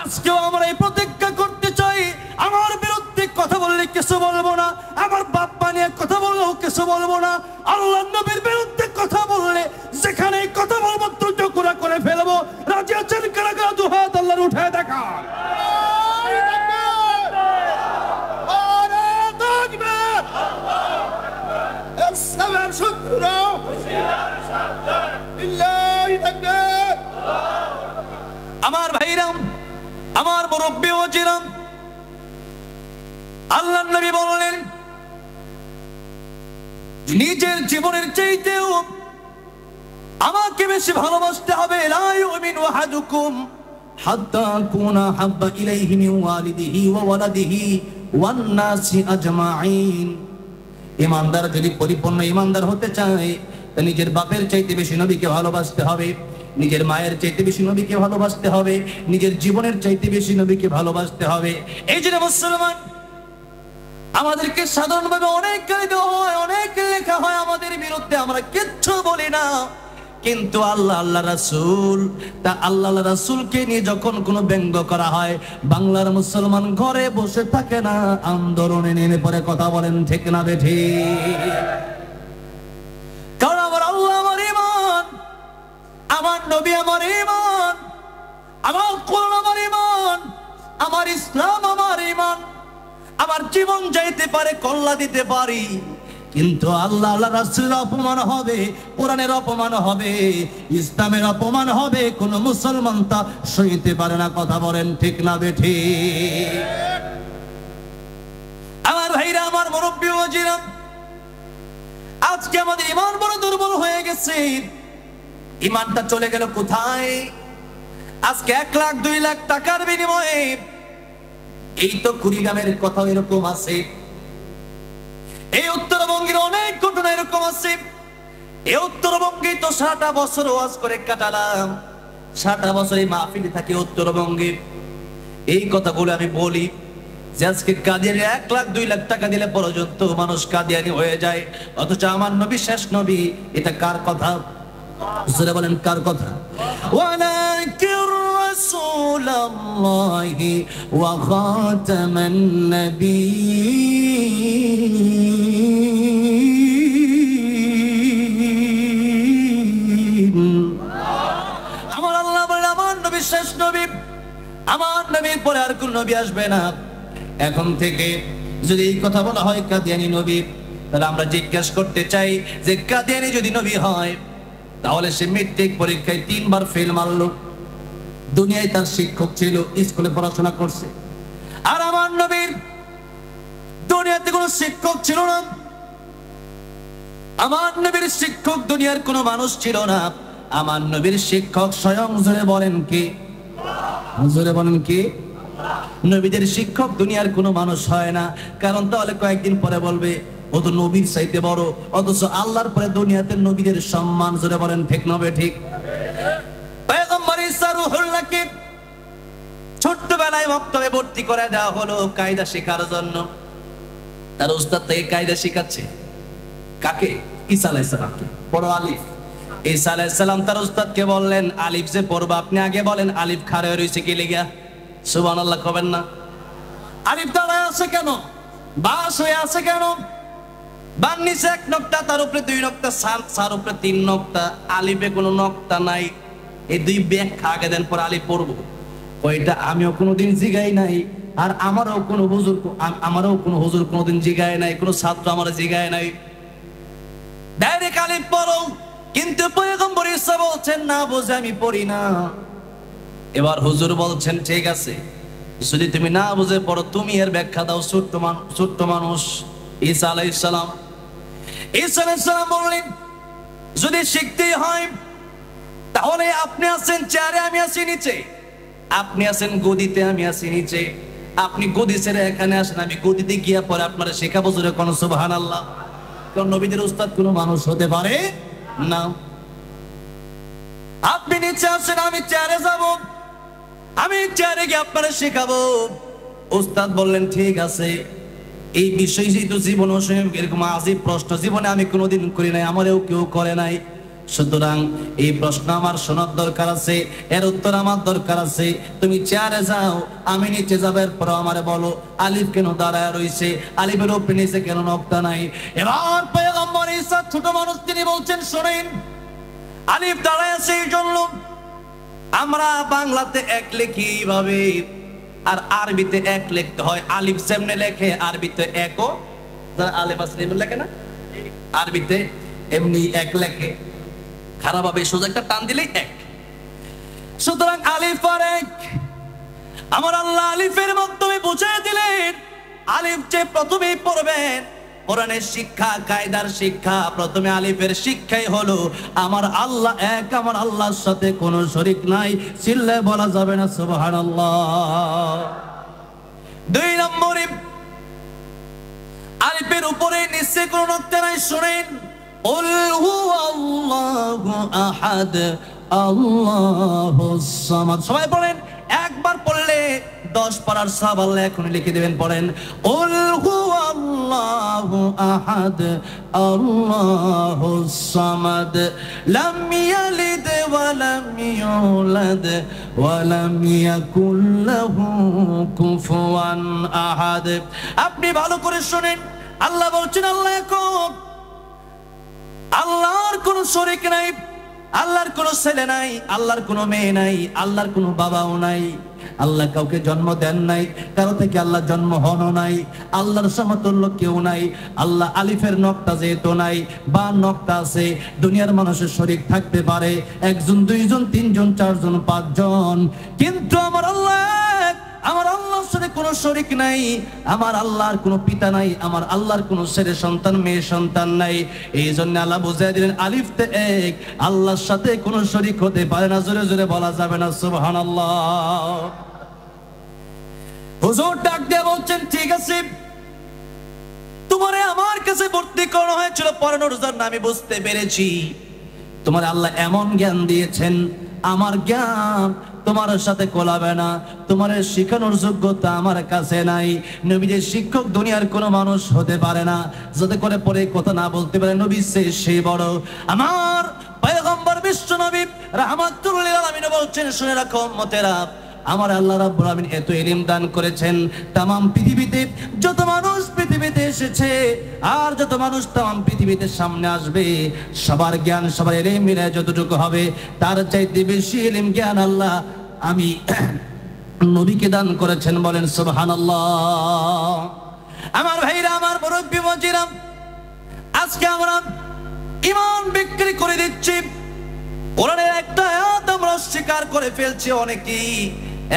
আজকেও আমরা এই প্রতিজ্ঞা করতে চাই, আমার বিরুদ্ধে কথা বললে কিছু বলবো না, আমার বাপ্পা নিয়ে কথা বললেও কিছু বলবো না। আল্লাহর নবীর বিরুদ্ধে কথা বললে যেখানে কথা বলবো টুকরা করে ফেলবো। রাজি আছেন কারা কারা? দু হাত আল্লাহর উঠায় দেখান। আমার ভাইরাম, আমার মুরব্বী ওয়াজিরাম, আল্লাহর নবী বললেন নিজের জীবনের চাইতেও আমাকে বেশি ভালোবাসতে হবে। লা ইউমিনু আহাদুকুম হাত্তা কুনা হাব্বা ইলাইহি মিন ওয়ালিদিহি ওয়া ওয়ালাদিহি ওয়ান নাসি আজমাইন। ঈমানদার যদি পরিপূর্ণ ঈমানদার হতে চায়, নিজের বাপের চাইতে বেশি নবীকে ভালোবাসতে হবে, নিজের মায়ের চাইতে বেশি নবীকে ভালোবাসতে হবে, নিজের জীবনের চাইতে বেশি নবীকে ভালোবাসতে হবে। এই যে মুসলমান, আমাদেরকে সাধারণভাবে অনেক গালি দেওয়া হয়, অনেক লেখা হয় আমাদের বিরুদ্ধে, আমরা কিচ্ছু বলি না। কিন্তু আল্লাহ রাসূল, তা আল্লাহ রাসূলকে নিয়ে যখন কোনো ব্যঙ্গ করা হয়, বাংলার মুসলমান ঘরে বসে থাকে না, আন্দোলনে নেমে পড়ে। কথা বলেন ঠিক না বেঠিক? কারণ আমার আল্লাহ আমার ঈমান, আমার নবী আমার ঈমান, আমার কোরআন আমার ঈমান, আমার ইসলাম আমার ঈমান। আমার জীবন যাইতে পারে, কল্লা দিতে পারি, কিন্তু আল্লাহ রাসূলের অপমান হবে, কোরআনের অপমান হবে, ইসলামের অপমান হবে, কোন মুসলমান তা সইতে পারে না। কথা বলেন ঠিক না বেঠিক? আমার ভাইরা, আমার মুরব্বী ওয়াজিরা, আজকে আমাদের ঈমান বড় দুর্বল হয়ে গেছে। ঈমানটা চলে গেল কোথায়? আজকে 1 লাখ 2 লাখ টাকার বিনিময়ে, এই তো কুড়িগ্রামের কথা এরকম আছে, এই উত্তরবঙ্গের অনেক ঘটনা এরকম আছে। এই উত্তরবঙ্গে তো 7টা বছর ওয়াজ করে কাটালাম, 7টা বছর এই মাহফিলে থাকি উত্তরবঙ্গে। এই কথাগুলো আমি বলি যে আজকে কাদিয়ানি 1 লাখ 2 লাখ টাকা দিলে পর্যন্ত মানুষ কাদিয়ানি হয়ে যায়, অথচ আমার নবী শেষ নবী। এটা কার কথা? জোরে বলেন কার কথা? ওয়ালাকির রাসূলুল্লাহি ওয়া খাতামান নবিয়্যিন। আমার আল্লাহ বলে আমার নবী শেষ নবী, আমার নবীর পরে আর কোন নবী আসবে না। এখন থেকে যদি এই কথা বলা হয় কাদিয়ানি নবী, তাহলে আমরা জিজ্ঞাসা করতে চাই যে কাদিয়ানি যদি নবী হয়, তাহলে সে মেট্রিক পরীক্ষায় 3 বার ফেল মারলো, দুনিয়ায় তার শিক্ষক ছিল, স্কুলে পড়াশোনা করছে। আর আমার নবীর দুনিয়াতে কোনো শিক্ষক ছিল না, আমার নবীর শিক্ষক দুনিয়ার কোনো মানুষ ছিল না। আমার নবীর শিক্ষক স্বয়ং। জোরে বলেন কি? জোরে বলেন কি? নবীদের শিক্ষক দুনিয়ার কোনো মানুষ হয় না। কারণ তাহলে কয়েকদিন পরে বলবে ও তো নবীর চাইতে বড়, অথচ আল্লাহর পরে দুনিয়াতে নবীদের সম্মান। জোরে বলেন ঠিক না বেঠিক? পয়গম্বর ঈসা রূহুল্লাহকে ছোট্টবেলায় মক্তবে ভর্তি করে দেওয়া হলো কায়দা শেখার জন্য। তার উস্তাদ থেকে কায়দা শেখাচ্ছে কাকে? ঈসা আলাইহিস সালামকে। পড়ো আলিফ। ঈসা আলাইহিস সালাম তার উস্তাদকে বললেন, আলিফ যে পড়বা আপনি আগে বলেন আলিফ খাড়া হয়ে রইছে কি লিগা? সুবহানাল্লাহ কবেন না? আলিফ দাঁড়ায় আছে কেন? বাস হয়ে আছে কেন? বান নিচে 1 নক্তা, তার উপরে 2 নক্তা, সার উপরে 3 নক্তা, আলিফে কোনো নক্তা নাই। এই 2 ব্যাখ্যা আগে দেন, পর আলিফ পড়বো। ওইটা আমিও কোনোদিন জিগাই নাই, আর আমারও কোনো হুজুর কোনোদিন জিগায় নাই, কোনো ছাত্র আমার জিগায় নাই। ডাইরেক্ট আলিফ পড়ো। কিন্তু পয়গম্বর ঈসা বলছেন না বুঝে আমি পড়ি না। এবার হুজুর বলছেন ঠিক আছে, যদি তুমি না বুঝে পড়ো তুমি এর ব্যাখ্যা দাও। ছোট্ট মানুষ ঈসা আলাইহিস সালাম। ঈসা আলাইহিস সালাম বললেন যদি শিখতেই হয় তাহলে আপনি আছেন চেয়ারে, আমি আছি নিচে। আপনি আছেন গদিতে, আমি আছি নিচে। আপনি গদি ছেড়ে এখানে আসেন, আমি গদিতে গিয়া পরে আপনারা শেখাবো। জোরে কোন সুবহানাল্লাহ। কারণ নবীদের উস্তাদ কোনো মানুষ হতে পারে না। আপনি নিচে আসেন, আমি চেয়ারে যাব, আমি চেয়ারে গিয়ে আপনারা শেখাবো। উস্তাদ বললেন ঠিক আছে। এই বিষয় যেহেতু জীবন এরকম আজীব প্রশ্ন জীবনে আমি কোনোদিন করি নাই, আমারও কেউ করে নাই, সুতরাং এই প্রশ্ন আমার শোনার দরকার আছে, এর উত্তর আমার দরকার আছে। তুমি চেয়ারে যাও, আমি নিচে যাবো, এরপর আমারে বলো আলিফ কেন দাঁড়ায় রইছে, আলিফের উপরে নিচে কেন নক্তা নাই। এবার পয়গম্বর ঈসা ছোট মানুষ, তিনি বলছেন শোনেন, আলিফ দাঁড়ায় আছে এই জন্য আমরা বাংলাতে এক লিখি এইভাবে, আর আরবিতে এক লিখতে হয়। আলিফ যেমনে লেখে আরবিতে একও, যারা আলিফ আছে এমনি লেখে না, আরবিতে এমনি এক লেখে, খারাপ ভাবে সোজা একটা টান দিলেই এক। সুতরাং আলিফ আর এক, আমার আল্লাহ আলিফের মাধ্যমে বুঝিয়ে দিলেন আলিফ যে প্রথমেই পড়বেন। কোরআনের শিক্ষা, কায়দার শিক্ষা, প্রথমে আলিফের শিক্ষাই হলো আমার আল্লাহ এক, আমার আল্লাহর সাথে কোনো শরীক নাই। চিল্লায় বলা যাবে না সুবহানাল্লাহ। দুই নম্বরে আলিফের উপরে নিচে কোনো নক্তা নাই। শুনেন, কুল হুয়াল্লাহু আহাদ আল্লাহুস সামাদ। সবাই পড়েন, একবার পড়লে 10 পারার সওয়াব আল্লাহ এখন লিখে দিবেন। পড়েন, কুল হুয়াল্লাহু আহাদ আল্লাহুস সামাদ লাম ইয়ালিদ ওয়া লাম ইউলাদ ওয়া লাম ইয়াকুল লাহু কুফুয়ান আহাদ। আপনি ভালো করে শুনেন, আল্লাহ বলছেন আল্লাহ একক, আল্লাহর কোনো শরীক নাই, আল্লাহর কোনো ছেলে নাই, আল্লাহর কোনো মেয়ে নাই, আল্লাহর কোনো বাবাও নাই, আল্লাহ কাউকে জন্ম দেন নাই, কারো থেকে আল্লাহ জন্ম হনও নাই, আল্লাহর সমতুল্য কেউ নাই। আল্লাহ আলিফের নক্তা যেহেতু নাই, বা নক্তা আছে, দুনিয়ার মানুষের শরীক থাকতে পারে, 1 জন 2 জন 3 জন 4 জন 5 জন, কিন্তু আমার আল্লাহ, আমার আল্লাহর সাথে কোনো শরীক নাই, আমার আল্লাহর কোনো পিতা নাই, আমার আল্লাহর কোনো ছেলে সন্তান মেয়ে সন্তান নাই। এই জন্য আল্লাহ বুঝিয়ে দিলেন আলিফতে এক, আল্লাহর সাথে কোনো শরীক হতে পারে না। জোরে জোরে বলা যাবে না সুবহানাল্লাহ। হুজুর ডাক দিয়ে বলছেন ঠিক আছে, তোমারে আমার কাছে ভর্তি করা হয়েছিল পড়ানোর জন্য, আমি বুঝতে পেরেছি তোমার আল্লাহ এমন জ্ঞান দিয়েছেন, আমার জ্ঞান তোমার সাথে কোলাবে না, তোমার শিখানোর যোগ্যতা আমার কাছে নাই। নবীর শিক্ষক দুনিয়ার কোনো মানুষ হতে পারে না, যাতে করে পরে কথা না বলতে পারে নবী সে বড়। আমার পয়গম্বর বিশ্ব নবী রাহমাতুল লিল আলামিন বলছেন, শুনে রাখো উম্মতেরা, আমার আল্লাহ রাব্বুল আলামিন এত ইলম দান করেছেন, তামাম পৃথিবীতে যত মানুষ পৃথিবীতে এসেছে আর যত মানুষ তামাম পৃথিবীতে সামনে আসবে, সবার জ্ঞান সবার ইলম মিলে যতটুকু হবে, তার চাইতে বেশি ইলম জ্ঞান আল্লাহ আমি নবীকে দান করেছেন। বলেন সুবহানাল্লাহ। আমার ভাইরা, আমার মুরব্বি মজিরা, আজকে আমরা ঈমান বিক্রি করে দিচ্ছি, কোরআনের একটা আয়াত আমরা স্বীকার করে ফেলছি, অনেকেই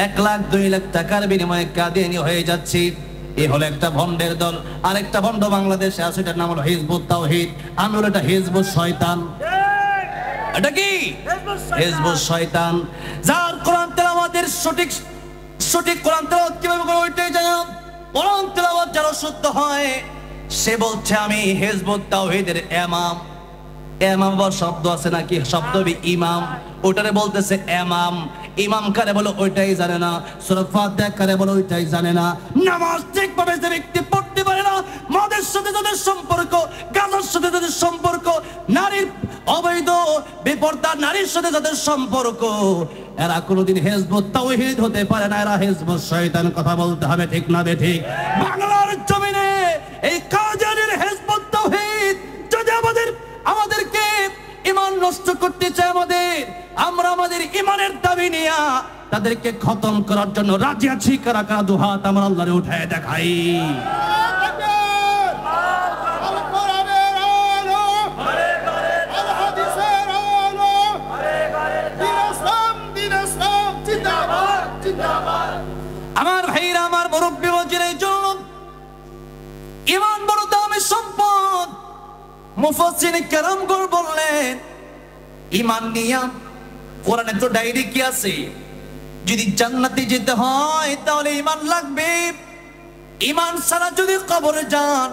1 লাখ 2 লাখ টাকার বিনিময়ে কাদিয়ানী হয়ে যাচ্ছে। এই হলো একটা ভন্ডের দল। আরেকটা ভন্ড বাংলাদেশে আছে, এটার নাম হলো হিজবুত তাওহীদ। আমি হলো এটা হিজবুত শয়তান। এটা কি হিজবুত শয়তান, যার কোরআন তেলাওয়াতের সঠিক কোরআন তেলাওয়াত কিভাবে করে ওইটাই জানে না। কোরআন তেলাওয়াত যারা শুদ্ধ হয় সে বলছে আমি হিজবুত তাওহীদের ইমাম। ইমাম বা শব্দ আছে নাকি, শব্দ ইমাম, ওটারে বলতেছে ইমাম। ইমাম কারে বলো ওইটাই জানে না, সূরা ফাতিহা কারে বলো ওইটাই জানে না, নামাজ ঠিকভাবে যে ব্যক্তি পড়তে পারে না, মদের সাথে যাদের সম্পর্ক, গাঁজার সাথে যাদের সম্পর্ক, নারীর অবৈধ বেপরদা নারীর সাথে যাদের সম্পর্ক, এরা কোনোদিন হিজবুত তাওহীদ হতে পারে না, এরা হিজবুত শয়তান। কথা বলতে হবে ঠিক না বেঠিক? বাংলার জমিনে এই কাদিয়ানীর হিজবুত তাওহীদ যদি আমাদেরকে ঈমান নষ্ট করতে চায়, আমরা আমাদের ঈমানের দাবি নিয়ে তাদেরকে খতম করার জন্য রাজি আছি। কারা কারা দুহাত আমার আল্লাহরে উঠায় দেখাই। আমার ভাইরা, আমার মুরব্বি ওয়াজিরের জন্য ঈমান বড় দামি সম্পদ। মুফাসসিরিন কেরামগণ বললেন, ঈমান নিয়া কোরআনে তো ডাইরেক্ট কি আছে, যদি জান্নাতে যেতে হয় তাহলে ঈমান লাগবে। ঈমান ছাড়া যদি কবরে যান,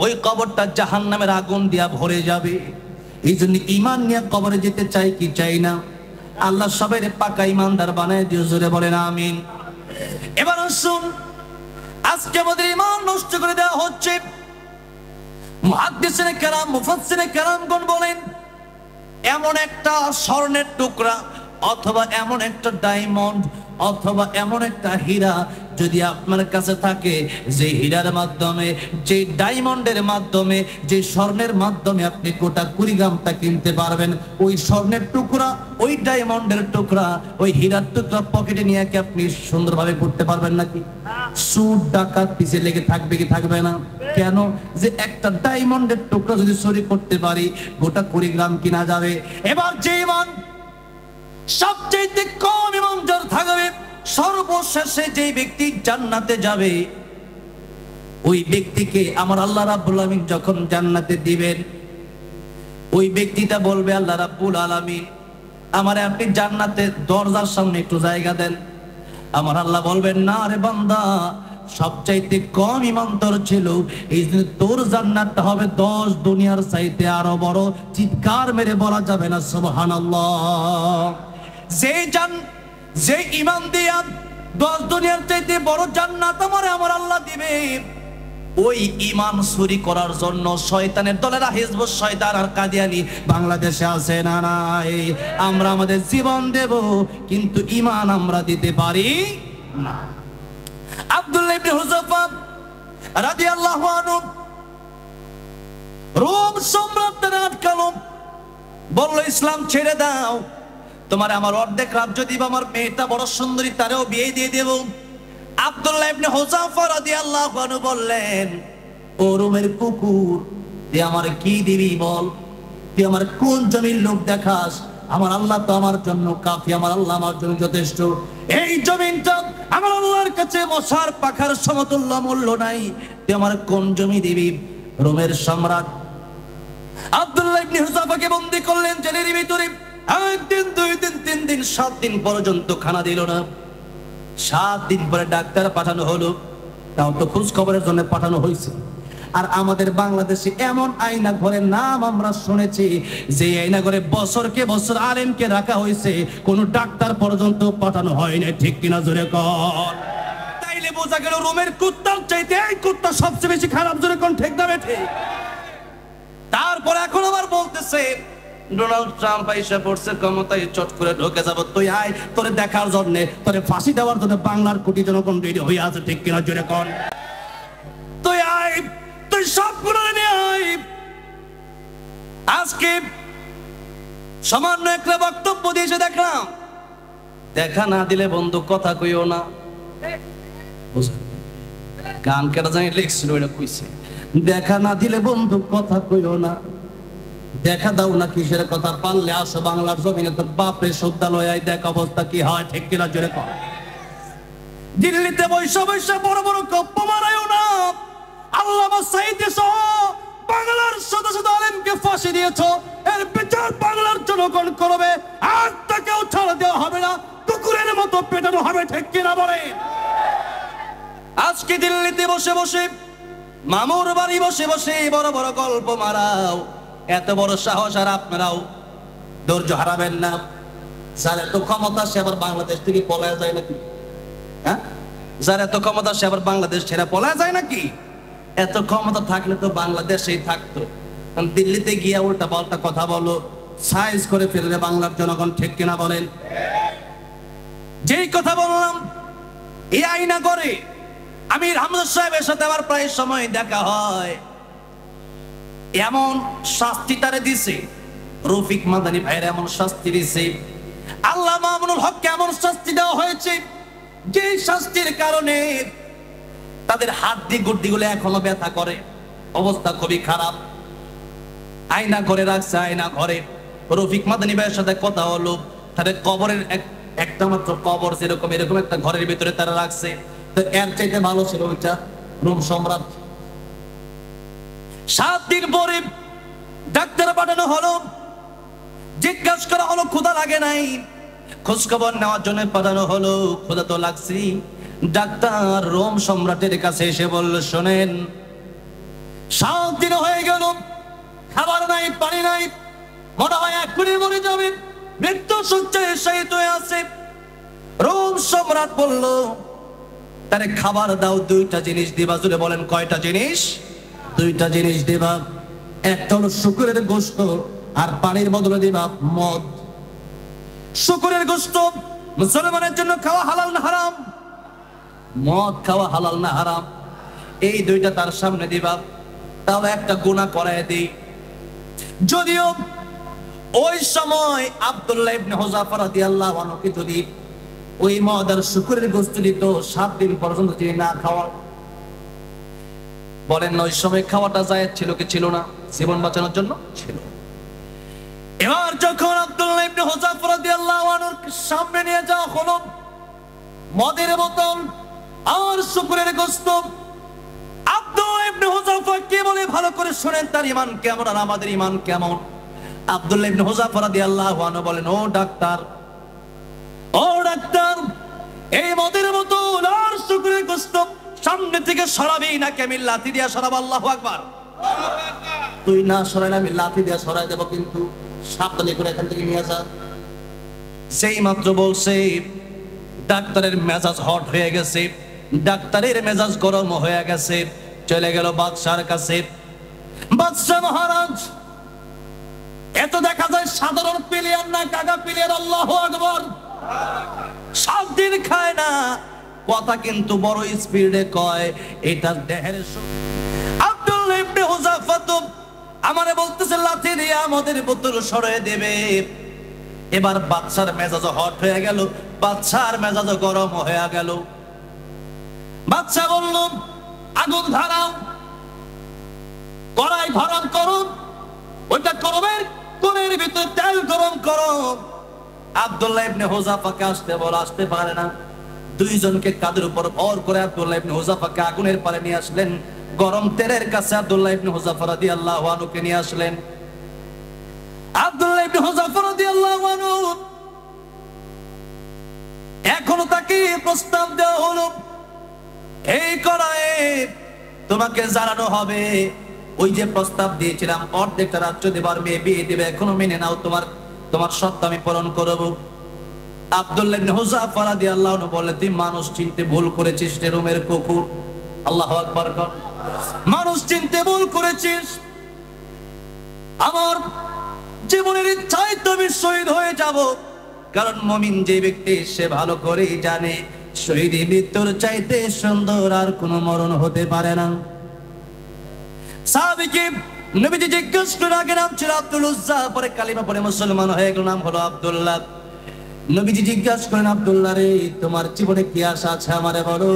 ওই কবরটা জাহান্নামের আগুন দিয়া ভরে যাবে। এই জন্য ঈমান নিয়ে কবরে যেতে চাই কি চাই না? আল্লাহ সবাইকে পাকা ঈমানদার বানায় দিয়ে জোরে বলেন আমিন। এবার শুন, আজকে আমাদের ঈমান নষ্ট করে দেওয়া হচ্ছে। মুহাদ্দিসিনে কেরাম, মুফাসসিরে কেরামগণ বলেন, এমন একটা স্বর্ণের টুকরা অথবা এমন একটা ডায়মন্ড অথবা এমন একটা হীরা যদি আপনার কাছে থাকে, যে হীরার মাধ্যমে, যে ডায়মন্ডের মাধ্যমে, যে স্বর্ণের মাধ্যমে আপনি গোটা কুড়িগ্রামটা কিনতে পারবেন, ওই স্বর্ণের টুকরা, ওই ডায়মন্ডের টুকরা, ওই হীরার টুকরা পকেটে নিয়ে কি আপনি সুন্দরভাবে ঘুরতে পারবেন নাকি? সুদ ডাকাত পিছে লেগে থাকবে কি থাকবে না? কেন? যে একটা ডায়মন্ডের টুকরা যদি চুরি করতে পারি, গোটা কুড়িগ্রাম কিনা যাবে। এবার যে ঈমান সবচেয়ে কম ঈমান যার থাকবে, সর্বশেষে যে ব্যক্তি জান্নাতে যাবে, ওই ব্যক্তিকে আমার আল্লাহ রাব্বুল আলামিন যখন জান্নাতে দিবেন, ওই ব্যক্তিটা বলবে, আল্লাহ রাব্বুল আলামিন আমারে আপনি জান্নাতের দরজার সামনে একটু জায়গা দেন। আমার আল্লাহ বলবেন, না রে বান্দা, সবচাইতে কম ঈমান তোর ছিল, এই জন্য তোর জান্নাতটা হবে 10 দুনিয়ার চাইতে আরো বড়। চিৎকার মেরে বলা যাবে না সুবহানাল্লাহ? যে ঈমান দিয়া 10 দুনিয়ার চাইতে বড় জান্নাত আমার আল্লাহ দিবে, ওই ঈমান চুরি করার জন্য শয়তানের দলেরা, হিজবুশ শয়তান আর কাদিয়ানি বাংলাদেশে আছে না নাই? আমরা আমাদের জীবন দেব, কিন্তু ঈমান আমরা দিতে পারি না। আব্দুল্লাহ ইবনে হুযাফা রাদিয়াল্লাহু আনহু রোম সম্রাটদের আটকালো, বলল, ইসলাম ছেড়ে দাও, তোমার আমার অর্ধেক রাজ্য দিব, আমার মেয়েটা বড় সুন্দরী, তারেও বিয়ে দিয়ে দেব। আব্দুল্লাহ ইবনে হুযাফা রাদিয়াল্লাহু আনহু বললেন, ও রোমের কুকুর, তুই আমার কি দিবি বল? তুই আমার কোন জমির লোক দেখাস? আমার আল্লাহ তো আমার জন্য কাফি, আমার আল্লাহ আমার জন্য যথেষ্ট। এই জমিনটা আমার আল্লাহর কাছে মশার পাখার সমতুল্য মূল্য নাই, তুই আমার কোন জমি দিবি? রোমের সম্রাট আব্দুল্লাহ ইবনে হুযাফাকে বন্দী করলেন জেলের ভিতরে। 1 দিন, 2 দিন, 3 দিন, 7 দিন পর্যন্ত খানা দিল না। 7 দিন পরে ডাক্তার পাঠানো হলো, তাও তো খোঁজ খবরের জন্য পাঠানো হয়েছে। আর আমাদের বাংলাদেশে এমন আয়না ঘরের নাম আমরা শুনেছি, যে আয়না ঘরে বছরকে বছর আলেমকে রাখা হয়েছে, কোন ডাক্তার পর্যন্ত পাঠানো হয় না। ঠিক কিনা জোরে কর? তাইলে বোঝা গেল রোমের কুত্তার চাইতে এই কুত্তা সবচেয়ে বেশি খারাপ। জোরে কোন ঠিক না বেঠে? তারপর এখন আবার বলতেছে, ডোনাল্ড ট্রাম্প আইসা পড়ছে ক্ষমতায়, চট করে ঢুকে যাব, তুই আয়, তোরে দেখার জন্য, তোরে ফাঁসি দেওয়ার জন্য বাংলার কোটি জনগণ রেডি হয়ে আছে। ঠিক কিনা জোরে কোন? তুই আয়, তুই সবগুলো নিয়ে আয়। আজকে সামান্য একটা বক্তব্য দিয়েছে দেখলাম, দেখা না দিলে বন্ধু কথা কইও না। গান কেটা জানি লিখছিল, এটা কইছে, দেখা না দিলে বন্ধু কথা কইও না। দেখা দাও না কিসের কথা? পারলে আসো বাংলার জমিনে, তোর বাপরে শ্রদ্ধালয়, দেখ অবস্থা কি হয়। ঠিক কিনা জোরে কর? দিল্লিতে বৈশা বৈশা বড় বড় গপ্প মারায়ও না। আল্লামা সাঈদী সহ বাংলার শত শত আলেমকে ফাঁসি দিয়েছো, এর বিচার বাংলার জনগণ করবে, আর তাকেও ছাড়া দেওয়া হবে না, কুকুরের মতো পেটানো হবে। ঠিক কিনা বলে? আজকে দিল্লিতে বসে বসে, মামুর বাড়ি বসে বসে বড় বড় গল্প মারাও, এত বড় সাহস, আর আপনারাও ধৈর্য হারাবেন না। যার এত ক্ষমতা, সে আবার বাংলাদেশ থেকে পলায় যায় নাকি? হ্যাঁ, যার এত ক্ষমতা, সে আবার বাংলাদেশ ছেড়ে পলায় যায় নাকি? এত ক্ষমতা থাকলে তো বাংলাদেশেই থাকতো। দিল্লিতে গিয়া উল্টা পাল্টা কথা বলো, সাইজ করে ফেললে বাংলার জনগণ। ঠিক কিনা বলেন? যেই কথা বললাম, এই আইনা করে আমির হামজা সাহেবের সাথে আমার প্রায় সময় দেখা হয়। এমন শাস্তি তারে দিছে, রফিক মাদানী ভাইয়ের এমন শাস্তি দিছে, আল্লামা মামুনুল হককে এমন শাস্তি দেওয়া হয়েছে, যে শাস্তির কারণে তাদের হাড্ডি গুড্ডিগুলো এখনো ব্যথা করে, অবস্থা খুবই খারাপ। আয়না ঘরে রাখছে, আয়না ঘরে। রফিক মাদানী ভাইয়ের সাথে কথা হলো, তাদের কবরের একটা মাত্র কবর, যেরকম এরকম একটা ঘরের ভিতরে তারা রাখছে। তো এর চাইতে ভালো ছিল ওইটা, রোম সম্রাট। 7 দিন পরে ডাক্তার পাঠানো হলো, জিজ্ঞাসা করা হলো ক্ষুধা লাগে নাই? খোঁজ খবর নেওয়ার জন্য পাঠানো হলো। ক্ষুধা তো লাগছে। ডাক্তার রোম সম্রাটের কাছে এসে বলল, শোনেন, 7 দিন হয়ে গেল, খাবার নাই, পানি নাই, মনে হয় এক্ষুনি মরে যাবে, মৃত্যু শয্যায় শায়িত হয়ে আছে। রোম সম্রাট বলল, তারে খাবার দাও, 2টা জিনিস দিবা। জুড়ে বলেন, কয়টা জিনিস? 2টা জিনিস দিবা। একটা হলো শুকরের গোশত, আর পানির বদলে দিবা মদ। শুকরের গোশত মুসলমানের জন্য খাওয়া হালাল না হারাম? মদ খাওয়া হালাল না হারাম? এই 2টা তার সামনে দিবা। তাও একটা গুনাহ করায় দিই। যদিও ওই সময় আব্দুল্লাহ ইবনে হুযাফা রাদিয়াল্লাহু আনহু যদি ওই মদ আর শুকরের গোশত দিত, 7 দিন পর্যন্ত তিনি না খাওয়া। বলেন, ওই সময় খাওয়াটা জায়েজ ছিল কি ছিল না? জীবন বাঁচানোর জন্য ছিল। এবার যখন আব্দুল্লাহ ইবনে হুযাফা রাদিয়াল্লাহু আনহুর সামনে নিয়ে যাওয়া হলো মদের বোতল আর শুকরের গোশত, আব্দুল্লাহ ইবনে হুযাফা কে বলে ভালো করে শুনেন, তার ঈমান কেমন আর আমাদের ঈমান কেমন। আব্দুল্লাহ ইবনে হুযাফা রাদিয়াল্লাহু আনহু বলেন, ও ডাক্তার, এই মদের বোতল আর শুকরের গোশত সামনে থেকে সরাবি নাকি আমি লাথি দিয়া সরাবো? আল্লাহু আকবার। তুই না সরাইলে আমি লাথি দিয়া সরাই দেব, কিন্তু সাবধানে করে এখান থেকে নিয়ে যা। সেই মাত্র বলছে, ডাক্তারের মেজাজ হট হয়ে গেছে, ডাক্তারের মেজাজ গরম হয়ে গেছে। চলে গেল বাদশার কাছে। বাদশা মহারাজ, এত দেখা যায় সাধারণ প্লেয়ার না, কাগা প্লেয়ার। আল্লাহু আকবার। 7 দিন খায় না, কথা কিন্তু বড় স্পিডে কয়। এটা দেহের আব্দুল্লাহ ইবনে হুযাফা তো আমারে বলতেছে লাথি দিয়ে আমাদের বোতল সরিয়ে দেবে। এবার বাদশার মেজাজ হট হয়ে গেল, বাদশার মেজাজ গরম হয়ে গেল। বাদশা বলল, আগুন ধরাও, কড়াই গরম করো, ওইটা করবেন কোণের ভিতর তেল গরম করো। আব্দুল্লাহ ইবনে হুযাফাকে আসতে বল, আসতে পারে না। 2 জনকে কাঁধের উপর ভর করে আব্দুল্লাহ ইবনে হুযাফাকে আগুনের পারে নিয়ে আসলেন। গরম তেলের কাছে আব্দুল্লাহ ইবনে হুযাফা রাদিয়াল্লাহু আনহুকে নিয়ে আসলেন। আব্দুল্লাহ ইবনে হুযাফা রাদিয়াল্লাহু আনহু এখনো তাকে প্রস্তাব দেওয়া হলো, এই কড়াইয়ে তোমাকে জ্বালানো হবে। ওই যে প্রস্তাব দিয়েছিলাম অর্ধেকটা রাজ্য দেবার, মেয়ে বিয়ে দেবে, এখনো মেনে নাও, তোমার শর্ত আমি পূরণ করব। আব্দুল্লাহ ইবনে হুযাফা রাদিয়াল্লাহু আনহু বললেন, তুই মানুষ চিনতে ভুল করেছিস রে রোমের কুকুর। আল্লাহু আকবার। মানুষ চিনতে ভুল করেছিস। আমার জীবনের ইচ্ছায় তুমি শহীদ হয়ে যাব, কারণ মুমিন যে ব্যক্তি সে ভালো করেই জানে শহীদ মৃত্যুর চাইতে সুন্দর আর কোনো মরণ হতে পারে না। সাহাবীকে নবীজি জিজ্ঞেস করে, আগে নাম ছিল আব্দুল উজ্জা, পরে কালিমা পড়ে মুসলমান হয়ে গেল, নাম হলো আব্দুল্লাহ। নবীজি জিজ্ঞাসা করেন, আব্দুল্লাহ রে, তোমার জীবনে কি আশা আছে আমারে বলো।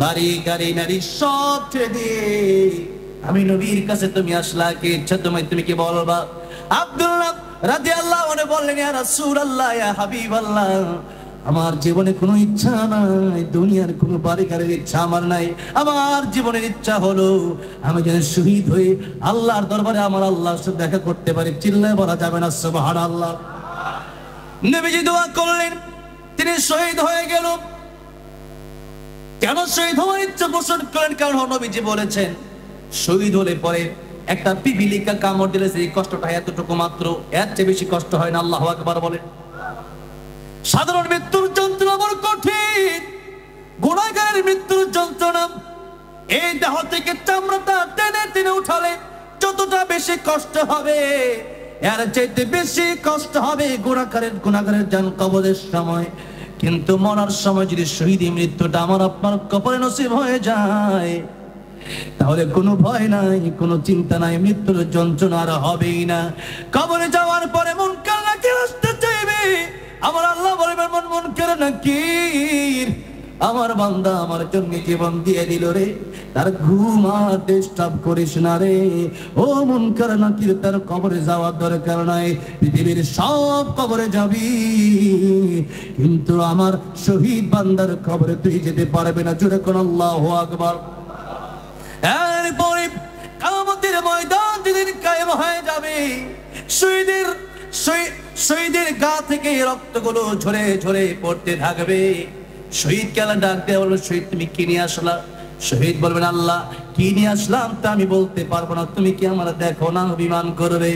বাড়ি গাড়ি নারী সব ছেড়ে দিয়ে আমি নবীর কাছে তুমি আসলা, কি ইচ্ছা তুমি কি বলবা? আব্দুল্লাহ রাদিয়াল্লাহু আনহু বললেন, ইয়া রাসূলুল্লাহ, ইয়া হাবিবাল্লাহ, আমার জীবনে কোনো ইচ্ছা নাই, দুনিয়ার কোনো বাড়ি গাড়ির ইচ্ছা আমার নাই। আমার জীবনের ইচ্ছা হলো আমি যেন শহীদ হয়ে আল্লাহর দরবারে আমার আল্লাহর সাথে দেখা করতে পারি। চিল্লায় বলা যাবে না সুবহানাল্লাহ? নবীজি দোয়া করলেন, তিনি শহীদ হয়ে গেল। কেন শহীদ হওয়ার ইচ্ছা পোষণ করেন? কারণ নবীজি বলেছেন, শহীদ হলে পরে একটা পিপিলিকা কামড় দিলে সেই কষ্টটা এতটুকু মাত্র, এর চেয়ে বেশি কষ্ট হয় না। আল্লাহু আকবার বলেন। সাধারণ মৃত্যুর যন্ত্রণা বড় কঠিন, গুনাহগারের মৃত্যুর যন্ত্রণা এই দেহ থেকে চামড়াটা টেনে টেনে উঠালে যতটা বেশি কষ্ট হবে, এর চাইতে বেশি কষ্ট হবে গুনাহগারের জান কবরের সময়। কিন্তু মরার সময় যদি শহীদ মৃত্যুটা আমার আপনার কপালে নসিব হয়ে যায়, তাহলে কোনো ভয় নাই, কোনো চিন্তা নাই, মৃত্যুর যন্ত্রণা আর হবেই না। কবরে যাওয়ার পরে মুনকার নাকির আসতে চাইবে, আমার আল্লাহ বলবেন, মুনকার নাকির, আমার বান্দা আমার জন্য জীবন দিয়ে দিল রে, তার ঘুম আর ডিস্টার্ব করিস না রে। ও মুনকার নাকির, তার কবরে যাওয়ার দরকার নাই, পৃথিবীর সব কবরে যাবি, কিন্তু আমার শহীদ বান্দার কবরে তুই যেতে পারবে না। জোরে কোন আল্লাহু আকবার। এরপরে কিয়ামতের ময়দান যেদিন কায়েম হয়ে যাবে, শহীদের গা থেকে রক্তগুলো ঝরে ঝরে পড়তে থাকবে। শহীদ কেলা ডাক দেয়া বলবে, শহীদ তুমি কি নিয়ে আসলা? শহীদ বলবেন, আল্লাহ কি নিয়ে আসলাম তা আমি বলতে পারবো না, তুমি কি আমার দেখো না অভিমান করবে?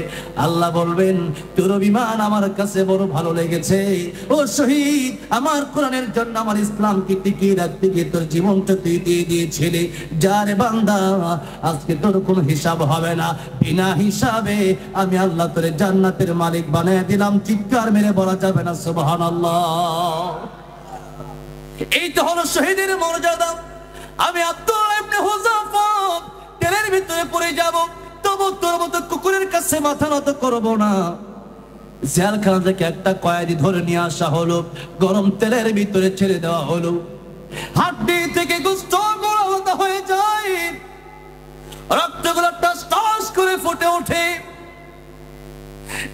আল্লাহ বলবেন, তোর অভিমান আমার কাছে বড় ভালো লেগেছে। ও শহীদ, আমার কোরআনের জন্য, আমার ইসলামকে টিকিয়ে রাখতে গিয়ে তোর জীবনটা তুই দিয়ে দিয়েছিলি। যার বান্দা, আজকে তোর কোনো হিসাব হবে না, বিনা হিসাবে আমি আল্লাহ তোরে জান্নাতের মালিক বানিয়ে দিলাম। চিৎকার মেরে বলা যাবে না সুবহানাল্লাহ? এই তো হলো শহীদের মর্যাদা। আমি আব্দুল্লাহ ইবনে হুযাফা তেলের ভিতরে পড়ে যাব, তবু তোর মতো কুকুরের কাছে মাথা নত করব না। জেলখানা থেকে একটা কয়েদি ধরে নিয়ে আসা হলো, গরম তেলের ভিতরে ছেড়ে দেওয়া হলো। হাড্ডি থেকে গোশত আলাদা হয়ে যায়, রক্তগুলো টাস টাস করে ফুটে ওঠে।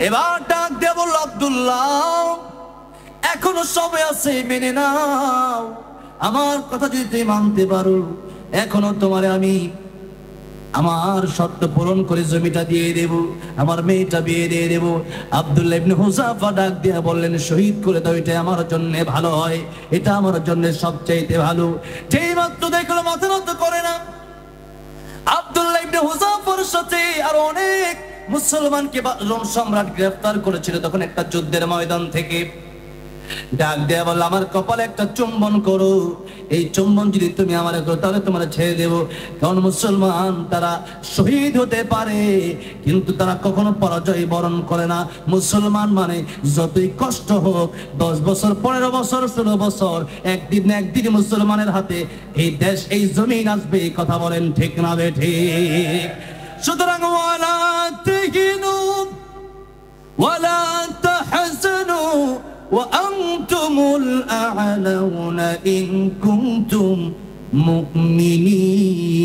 এবার ডাক দিয়ে বলল, আব্দুল্লাহ এখনো সময় আছে, মেনে নাও। আমার কথা যদি তুমি মানতে পারো, এখনো তোমারে আমি আমার শর্ত পূরণ করে জমিটা দিয়ে দেব, আমার মেয়েটা বিয়ে দিয়ে দেব। আব্দুল্লাহ ইবনে হুযাফা ডাক দিয়ে বললেন, শহীদ করে দাও, এটা আমার জন্য ভালো হয়, এটা আমার জন্য সবচাইতে ভালো। যেই মাত্র দেখলো মাথা নত করে না। আব্দুল্লাহ ইবনে হুযাফার সাথে আর অনেক মুসলমানকে রোম সম্রাট গ্রেফতার করেছিল তখন একটা যুদ্ধের ময়দান থেকে। ডাক দেয়া বলল, আমার কপালে একটা চুম্বন করো, এই চুম্বন যদি তুমি আমার করো তাহলে তোমার ছেড়ে দেবো। কারণ মুসলমান তারা শহীদ হতে পারে কিন্তু তারা কখনো পরাজয় বরণ করে না। মুসলমান মানে যতই কষ্ট হোক, 10 বছর 15 বছর 16 বছর, একদিন না একদিন মুসলমানের হাতে এই দেশ এই জমিন আসবে। কথা বলেন ঠিক না বেঠিক? সুতরাং ওয়ালা তাহিনু ওয়ালা তাহজানু وأنتم الأعلون إن كنتم مؤمنين।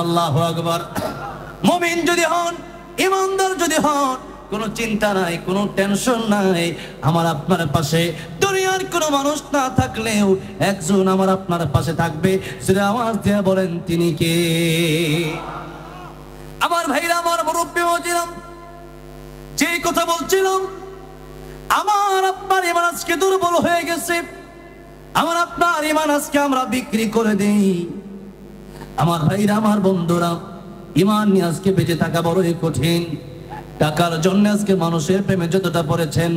আল্লাহু আকবার। মুমিন যদি হন, ইমানদার যদি হন, কোনো চিন্তা নাই, কোনো টেনশন নাই। আমার আপনার পাশে দুনিয়ার কোনো মানুষ না থাকলেও একজন আমার আপনার পাশে থাকবে। সেটা আওয়াজ দিয়ে বলেন, তিনি কে? আমার ভাইরা, আমার মুরব্বি বলছিলাম, যে কথা বলছিলাম, আমার আপনার ইমান আজকে দুর্বল হয়ে গেছে। আমার আপনার ইমান আজকে আমরা বিক্রি করে দেই। আমার ভাইরা, আমার বন্ধুরা, ইমান নিয়ে আজকে বেঁচে থাকা বড়ই কঠিন। টাকার জন্য আজকে মানুষের প্রেমে যতটা পড়েছেন,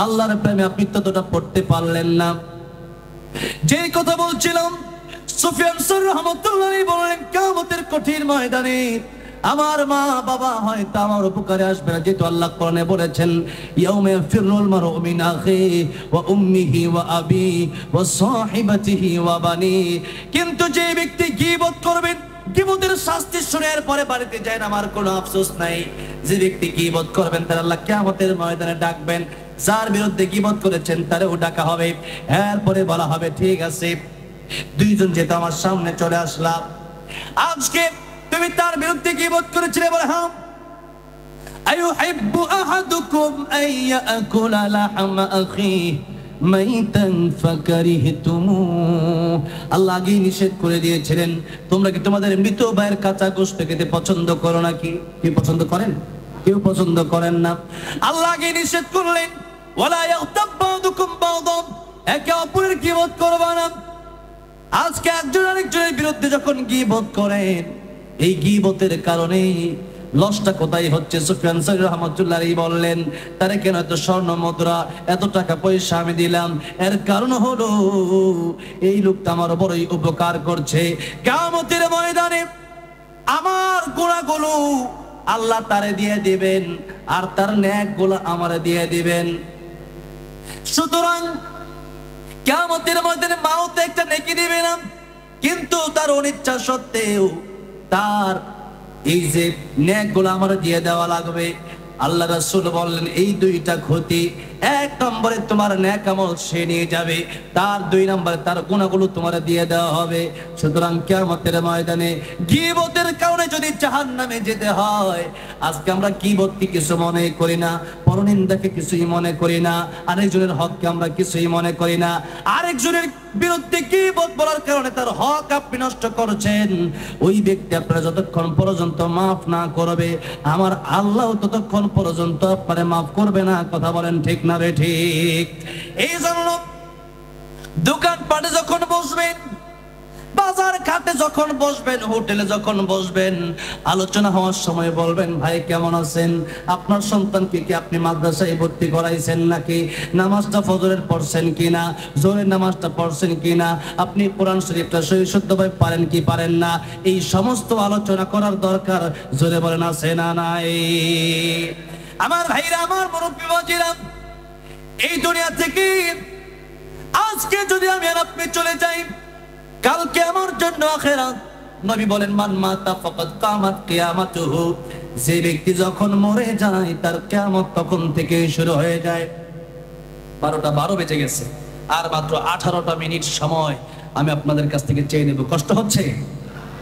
আল্লাহর প্রেমে আপনি ততটা পড়তে পারলেন না। যে কথা বলছিলাম, সুফিয়ান সাউরী রাহমাতুল্লাহ আলাইহি বলেন, কিয়ামতের কঠিন ময়দানে আমার মা বাবা হয়তো আমার উপকারে আসবে না, যেহেতু আল্লাহ কোরআনে বলেছেন, ইয়াউমা ইয়াফিরুল মারউ মিন আখিহি ওয়া উম্মিহি ওয়া আবিহি ওয়া সাহিবাতিহি ওয়া বানি। কিন্তু যে ব্যক্তি গীবত করবেন, গীবতের শাস্তি শুনার পরে বাড়িতে যায় না, আমার কোনো আফসোস নাই। যে ব্যক্তি গীবত করবেন তার আল্লাহ কিয়ামতের ময়দানে ডাকবেন। যার বিরুদ্ধে গীবত করেছেন তারও ডাকা হবে। এরপরে বলা হবে, ঠিক আছে, দুইজন যেহেতু আমার সামনে চলে আসলাম, আজকে তুমি তার বিরুদ্ধে গীবত করেছিলে, বলে হ্যাঁ। আইয়ুহিব্বু আহাদুকুম আইয়াকুলা লাহমা আখিহি মাইতান ফাকারিহতুমু। আল্লাহ আগেই নিষেধ করে দিয়েছিলেন, তোমরা কি তোমাদের মৃত ভাইয়ের কাঁচা গোশত খেতে পছন্দ করো নাকি? কি পছন্দ করেন? কেউ পছন্দ করেন না। আল্লাহ আগেই নিষেধ করলেন, ওয়ালা ইয়াগতাব বা'দুকুম বা'দান, একে অপরের গীবত করবা না। আজকে একজন আরেকজনের বিরুদ্ধে যখন গীবত করেন, এই গীবতের কারণে লসটা কোথায় হচ্ছে? সুফিয়ান সাউরী রাহমাতুল্লাহ আলাইহি বললেন, তারে কেন এত স্বর্ণ মুদ্রা, এত টাকা পয়সা আমি দিলাম? এর কারণ হলো এই লোকটা আমার বড়ই উপকার করছে। কিয়ামতের ময়দানে আমার গুনাহগুলো আল্লাহ তারে দিয়ে দিবেন, আর তার নেকগুলো আমারে দিয়ে দিবেন। সুতরাং কিয়ামতের ময়দানে মাউত একটা নেকি দিবে না, কিন্তু তার অনিচ্ছা সত্ত্বেও তার এই যে নেকগুলো আমার দিয়ে দেওয়া লাগবে। আল্লাহ রাসূল বললেন, এই দুইটা ক্ষতি এক নম্বরে তোমার নেক আমল সে নিয়ে যাবে, তার দুই নম্বরে তার গুনাহগুলো তোমার দিয়ে দেওয়া হবে। সুতরাং কিয়ামতের ময়দানে গীবতের কারণে যদি জাহান্নামে যেতে হয়, আজকে আমরা গীবতকে কিছু মনে করি না, পরনিন্দাকে কিছুই মনে করি না, আরেকজনের হককে আমরা কিছুই মনে করি না। আরেকজনের বিরুদ্ধে গীবত বলার কারণে তার হক আপনি নষ্ট করছেন। ওই ব্যক্তি আপনারা যতক্ষণ পর্যন্ত মাফ না করবে, আমার আল্লাহ ততক্ষণ পর্যন্ত আপনারে মাফ করবে না। কথা বলেন ঠিক না রে ঠিক? এই জন্য দোকানপাটে যখন বসবেন, বাজার ঘাটে যখন বসবেন, হোটেলে যখন বসবেন, আলোচনা হওয়ার সময় বলবেন, ভাই কেমন আছেন? আপনার সন্তানকে কি আপনি মাদ্রাসায় ভর্তি করাইছেন নাকি? নামাজটা ফজরের পড়ছেন কিনা? জোহরের নামাজটা পড়ছেন কিনা? আপনি কোরআন শরীফটা শুদ্ধভাবে পারেন কি পারেন না? এই সমস্ত আলোচনা করার দরকার। জোরে বলেন আছে না নাই? আমার ভাইরা, আমার মুরব্বি বাজিরা, এই দুনিয়া থেকে আজকে যদি আমি আর আপনি চলে যাই, কালকে আমার জন্য আখিরাত। নবী বলেন, মান মাতা ফাকাদ কামাত কিয়ামাতুহু। যে ব্যক্তি যখন মরে যায়, তার কিয়ামত তখন থেকে শুরু হয়ে যায়। 12টা 12 বেজে গেছে, আর মাত্র 18টা মিনিট সময় আমি আপনাদের কাছ থেকে চেয়ে নেব। কষ্ট হচ্ছে?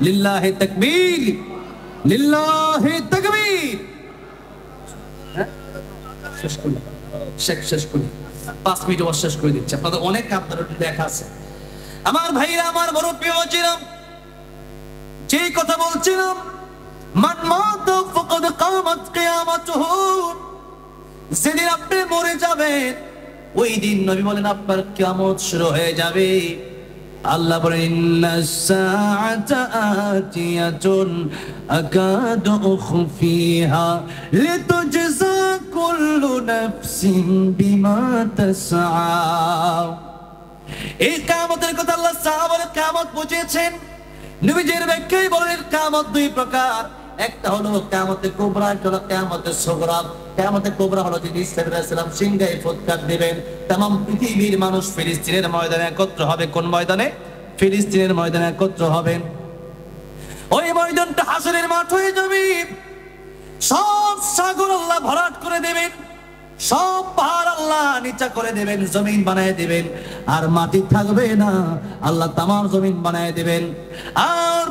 লিল্লাহি তাকবীর, লিল্লাহি তাকবীর। শেষ করি 5 মিনিট শেষ করে দিচ্ছি। আপনাদের অনেক আপনাদের দেখা আছে। আমার ভাইরা, আমার মুরব্বি বাজিরা, যে কথা বলছিলাম, মান মাতা ফাকাদ কামাত কিয়ামাতুহু। যেদিন আপনি মরে যাবেন, ওই দিন নবী বলেন আপনার কিয়ামত শুরু হয়ে যাবে। আল্লাহ বলেন, ইন্নাস সাআতা আতিয়াতুন আকাদু উখফিহা লিতুজজা কুল্লু নাফসিন বিমা তাসআ। এই কিয়ামতের কথা আল্লাহ সাহাবাদের কিয়ামত বুঝিয়েছেন। নবীজির ব্যাখ্যায় বলেন, কিয়ামত দুই প্রকার। একটা হলো কিয়ামতে কুবরা, একটা হলো কিয়ামতে সুগরা। কিয়ামতে কুবরা হলো যে ঈসা আলাইহিস সালাম সিংহায় ফুৎকার দিবেন, तमाम পৃথিবীর মানুষ ফিলিস্তিনের ময়দানে একত্র হবে। কোন ময়দানে? ফিলিস্তিনের ময়দানে একত্র হবেন। ওই ময়দানটা হাসরের মাঠ হয়ে যাবে। সব সাগর আল্লাহ ভরাট করে দেবেন, সব পাহাড় আল্লাহ নিচা করে দেবেন, জমিন বানায় দেবেন, আর মাটি থাকবে না। আল্লাহ তামাম জমিন বানায় দেবেন। আর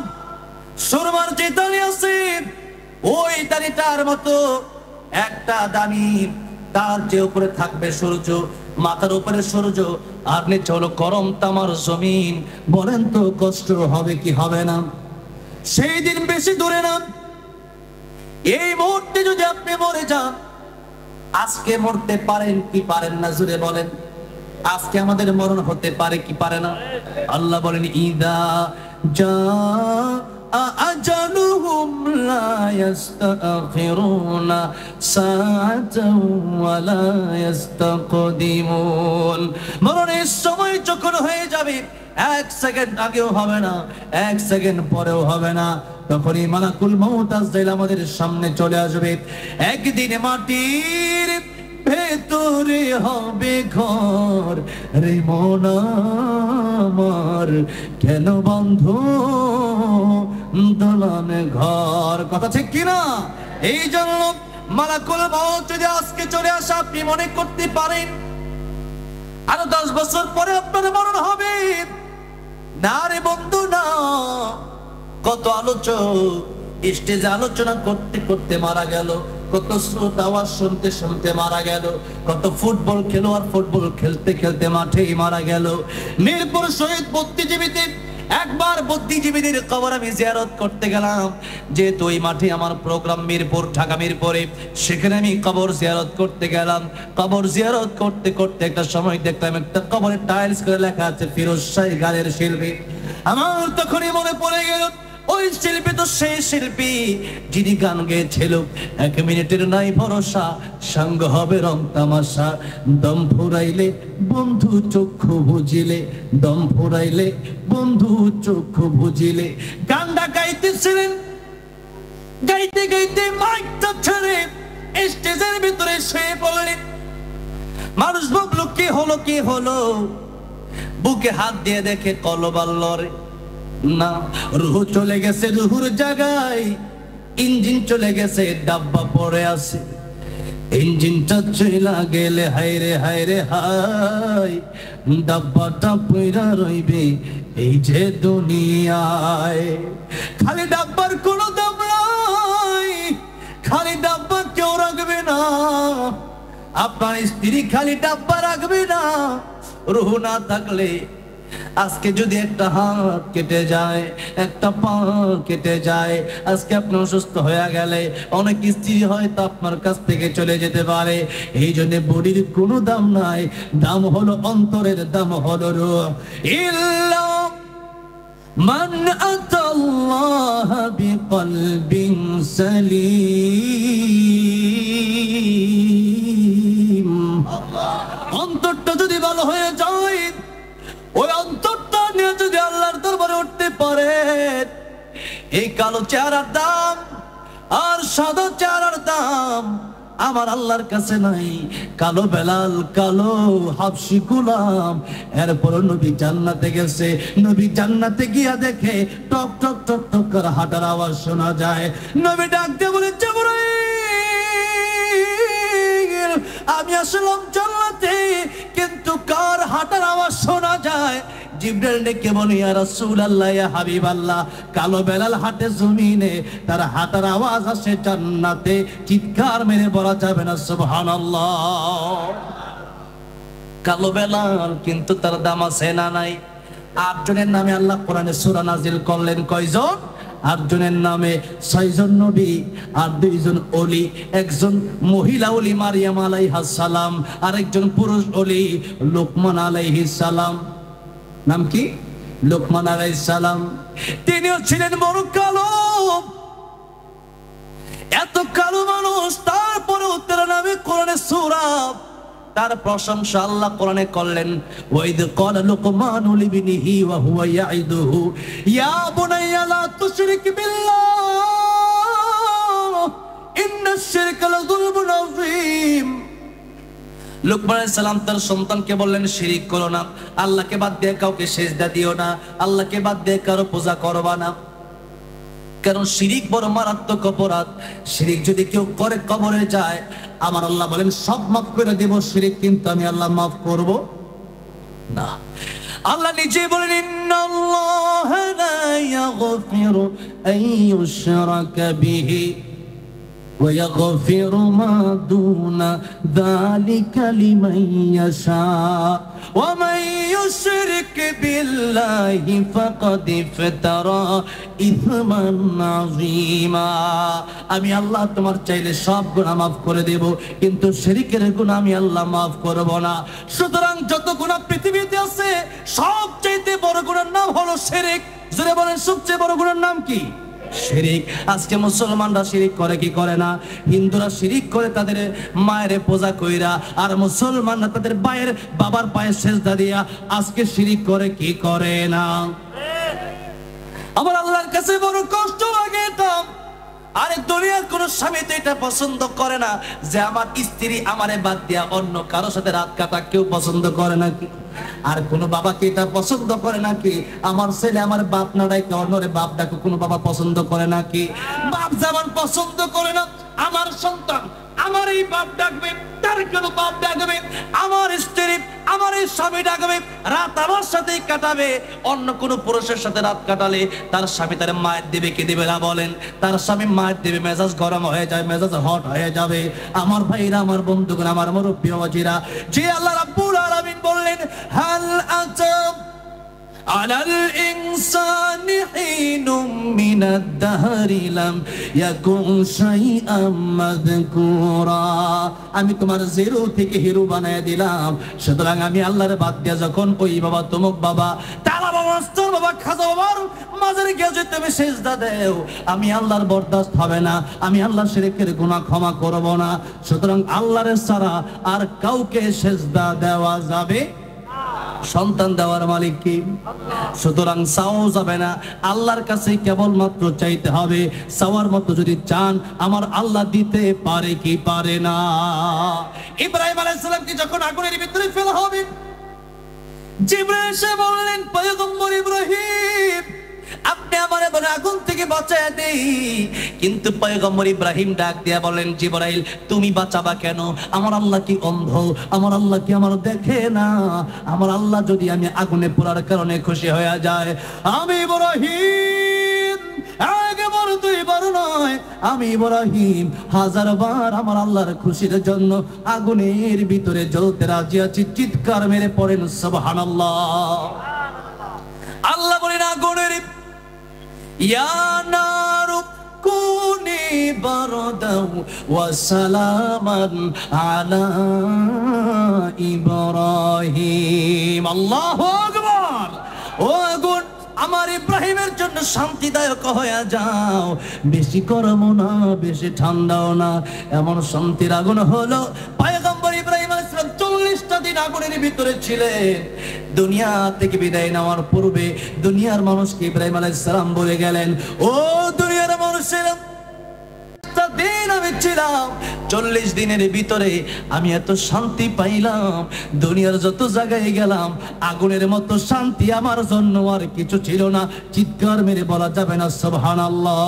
সুরমার যে দাড়ি আছে, ওই দাড়িটার মতো একটা দামি, তার যে উপরে থাকবে সূর্য, মাথার উপরে সূর্য, আর নিচে হলো গরম তামার জমিন। বলেন তো কষ্ট হবে কি হবে না? সেই দিন বেশি দূরে না। এই মুহূর্তে যদি আপনি মরে যান, আজকে মরতে পারেন কি পারেন না? জুড়ে বলেন, আজকে আমাদের মরণ হতে পারে কি পারে না? আল্লাহ বলেন, ইদা জা আজালুহুম লা ইস্তাখিরুনা সাআতাও ওয়া লা ইস্তাকদিমুন। মরণের সময় যখন হয়ে যাবে, 1 সেকেন্ড আগেও হবে না, 1 সেকেন্ড পরেও হবে না। তখনই মালাকুল মউত আজরাইল আমাদের সামনে চলে আসবে। একদিন মাটির ভেতরে হবে ঘর, রে মন আমার কেন বন্ধ দোলন ঘর। কথা ঠিক কিনা? এই জন্য মালাকুল মউত যদি আজকে চলে আসে, আপনি মনে করতে পারেন আরো 10 বছর পরে আপনার মরণ হবে। না রে বন্ধু, না। কত আলোচক স্টেজে আলোচনা করতে করতে মারা গেল, কত শ্রোতা আওয়াজ শুনতে শুনতে মারা গেল, কত ফুটবল খেলোয়াড় ফুটবল খেলতে খেলতে মাঠেই মারা গেল। মিরপুর শহীদ বুদ্ধিজীবীতে একবার বুদ্ধিজীবীদের কবর আমি জিয়ারত করতে গেলাম। যেহেতু ওই মাঠে আমার প্রোগ্রাম মিরপুর, ঢাকা মিরপুরে, সেখানে আমি কবর জিয়ারত করতে গেলাম। কবর জিয়ারত করতে করতে একটা সময় দেখলাম একটা কবরে টাইলস করে লেখা আছে ফিরোজ শাহ গানের শিল্পী। আমার তখনই মনে পড়ে গেল, ওই শিল্পী তো সেই শিল্পী যিনি গান গেয়েছিল, 1 মিনিটের নাই ভরসা, সঙ্গ হবে রং তামাশা, দম ফুরাইলে বন্ধু চক্ষু বুঝিলে, দম ফুরাইলে বন্ধু চক্ষু বুঝিলে। গানটা গাইতেছিলেন, গাইতে গাইতে মাইকটা ছেড়ে স্টেজের ভিতরে শুয়ে পড়লেন। মানুষ ভাবলো কি হলো কি হলো, বুকে হাত দিয়ে দেখে কলবাল লড়ে না, রুহ চলে গেছে রুহুর জায়গায়, ইঞ্জিন চলে গেছে, ডাব্বা পড়ে আছে। ইঞ্জিনটা চইলা গেলে হায়রে হায়রে হায়, ডাব্বাটা পইরা রইবে এই যে দুনিয়ায়। খালি ডাব্বার কোনো দাম নাই, খালি ডাব্বা কেউ রাখবে না, আপনার স্ত্রী খালি ডাব্বা রাখবে না। রুহ না থাকলে আজকে যদি একটা হাত কেটে যায়, একটা পা কেটে যায়, আজকে আপনি অসুস্থ হয়ে গেলে অনেক স্ত্রী হয়তো আপনার কাছ থেকে চলে যেতে পারে। এই জন্য বডির কোনো দাম নাই, দাম হলো অন্তরের, দাম হলো রূহ। ইল্লা মান আতাল্লাহ বিকলবিন সালিম। অন্তরটা যদি ভালো হয়ে যায়, ওই অন্তরটা নিয়ে যদি আল্লাহর দরবারে উঠতে পারে, এই কালো চেহারার দাম আর সাদা চেহারার দাম আমার আল্লাহর কাছে নাই। কালো বেলাল, কালো হাবশি গোলাম, এরপর নবী জান্নাতে গেছে। নবী জান্নাতে গিয়া দেখে টক টক টক টক করে হাঁটার আওয়াজ শোনা যায়। নবী ডাক দিয়ে বলে, জিবরাইল, আমি আসলাম জান্নাতে, কিন্তু কার হাঁটার আওয়াজ শোনা যায়? জিবরাইল ডেকে বলে, ইয়া রাসূলুল্লাহ, ইয়া হাবিবাল্লাহ, কালো বেলাল হাঁটে জমিনে, তার হাঁটার আওয়াজ আসে জান্নাতে। চিৎকার মেরে বলা যাবে না সুবহানাল্লাহ। কালো বেলাল কিন্তু তার দাম আছে না নাই? 8 জনের নামে আল্লাহ কোরআনে সূরা নাজিল করলেন। কয়জন? 8 জনের নামে। 6 জন নবী আর 2 জন ওলি। একজন মহিলা ওলি মারিয়াম আলাইহিস সালাম, আর একজন পুরুষ ওলি লোকমান আলাইহিস সালাম। নাম কি? লোকমান আলাইহিস সালাম। তিনিও ছিলেন বড় কালো। এত কালো মানুষ, তারপরেও তার নামে কোরআনে সূরা, তার প্রশংসা আল্লাহ কোরআনে করলেন। ওয়াইদ ক্বালা লুকমানু লিবনিহি ওয়া হুয়া ইয়াইদুহু ইয়া বুনাইয়া লা তুশরিক বিল্লাহ ইন্নাশ শিরকা লাযুলমুন আযীম। লুকমান আলাইহিস সালাম তার সন্তানকে বললেন, শিরিক করো না, আল্লাহকে বাদ দিয়ে কাউকে সিজদা দিও না, আল্লাহকে বাদ দিয়ে কারো পূজা করবা না, কারণ শিরিক বড় মারাত্মক অপরাধ। শিরিক যদি কেউ করে কবরে যায়, আমার আল্লাহ বলেন সব মাফ করে দেব, শিরিক কিন্তু আমি আল্লাহ মাফ করব না। আল্লাহ নিজে বলেন, ইন্নাল্লাহা লা ইয়াগফিরু আন ইউশরাকা বিহি ওয়া ইয়াগফিরু মা দুনা যালিকা লিমান ইয়াশা ওয়া মান ইউশরিক বিল্লাহি ফাকাদ ইফতারা ইসমান আযীমা। আমি আল্লাহ তোমার চাইলে সব গুনাহ মাফ করে দেব, কিন্তু শিরকের গুনাহ আমি আল্লাহ মাফ করব না। সুতরাং যত গুনাহ পৃথিবীতে আছে, সবচেয়ে বড় গুনাহর নাম হলো শিরক। জোরে বলেন, সবচেয়ে বড় গুনাহর নাম কি? শিরিক। আজকে মুসলমানরা শিরিক করে কি করে না? হিন্দুরা শিরিক করে তাদের মায়ের পূজা কইরা, আর মুসলমানরা তাদের ভাইয়ের বাবার পায়ে সেজদা দিয়া আজকে শিরিক করে কি করে না? আমার আল্লাহর কাছে বড় কষ্ট লাগে এটা। আরে দুনিয়ার কোন স্বামী তো এটা পছন্দ করে না যে আমার স্ত্রী আমারে বাদ দিয়া অন্য কারোর সাথে রাত কাটা। কেউ পছন্দ করে নাকি? আর কোন বাবা কি এটা পছন্দ করে নাকি আমার ছেলে আমার বাপ না ডাকে অন্যরে বাপ ডাকে? কোন বাবা পছন্দ করে নাকি? বাপ যেমন পছন্দ করে না আমার সন্তান আমার এই বাপ ডাকবে, তার কেন বাপ ডাকবে, আমার স্ত্রী আমার এই স্বামী ডাকবে, রাত আমার সাথেই কাটাবে। অন্য কোন পুরুষের সাথে রাত কাটালে তার স্বামী তার মায়ের দেবে কি দেবে না বলেন? তার স্বামী মায়ের দেবে, মেজাজ গরম হয়ে যায়, মেজাজ হট হয়ে যাবে। আমার ভাইরা, আমার বন্ধুগণ, আমার মুরব্বী বাবাজিরা, যে আল্লাহ রাব্বুল আলামিন বললেন, হাল আতাব আলাল ইনসানি হিনুম মিনাদ দাহরি লাম ইয়াকুন শাইআম মাযকুরা। আমি তোমার জিরো থেকে হিরো বানায় দিলাম। সুতরাং আমি আল্লাহর বাদ দিয়া যখন ওই বাবা তমুক বাবা তালা বাবা মাস্টার বাবা খাজা বাবার মাঝে গিয়ে যদি তুমি সেজদা দেও, আমি আল্লাহর বরদাস্ত হবে না, আমি আল্লাহর শিরকের গুনাহ ক্ষমা করব না। সুতরাং আল্লাহর ছাড়া আর কাউকে সেজদা দেওয়া যাবে। সন্তান দেওয়ার মালিক কি? সুতরাং চাও যাবে না, আল্লাহর কাছে কেবলমাত্র চাইতে হবে। চাওয়ার মতো যদি চান, আমার আল্লাহ দিতে পারে কি পারে না? ইব্রাহিম আলাইহিস সালামকে যখন আগুনের ভিতরে ফেলা হবে, জিবরাইল এসে বললেন, পয়গম্বর ইব্রাহিম, আপনি আমারে বলে আগুন থেকে বাঁচায় দেই। কিন্তু পয়গম্বর ইব্রাহিম ডাক দিয়া বলেন, জিবরাইল তুমি বাঁচাবা কেন? আমার আল্লাহ কি অন্ধ? আমার আল্লাহ কি আমার দেখে না? আমার আল্লাহ যদি আমি আগুনে পোড়ার কারণে খুশি হয়ে যায়, আমি ইব্রাহিম একবার দুইবার নয়, আমি ইব্রাহিম 1000 বার আমার আল্লাহর খুশির জন্য আগুনের ভিতরে জ্বলতে রাজি আছি। চিৎকার মেরে পড়েন সুবহানাল্লাহ। আল্লাহ বলেন আগুনের, ইয়া নারু কুনি বারদাও ওয়া সালামান আলা ইব্রাহিম। আল্লাহু আকবার। ও আগুন, আমার ইব্রাহিমের জন্য শান্তিদায়ক হয়ে যাও, বেশি গরমও না বেশি ঠান্ডাও না, এমন শান্তির আগুন হলো। পয়গম্বর ইব্রাহিম আলাইহিস সালাম 40টা দিন আগুনের ভিতরে ছিলেন। দুনিয়া থেকে বিদায় নেওয়ার পূর্বে দুনিয়ার মানুষকে ইব্রাহিম আলাইহিস সালাম বলে গেলেন, ও দুনিয়ার মানুষেরা, দিন আমি ছিলাম 40 দিনের ভিতরে আমি এত শান্তি পাইলাম, দুনিয়ার যত জায়গায় গেলাম আগুনের মতো শান্তি আমার জন্য আর কিছু ছিল না। চিৎকার মেরে বলা যাবে না সুবহানাল্লাহ।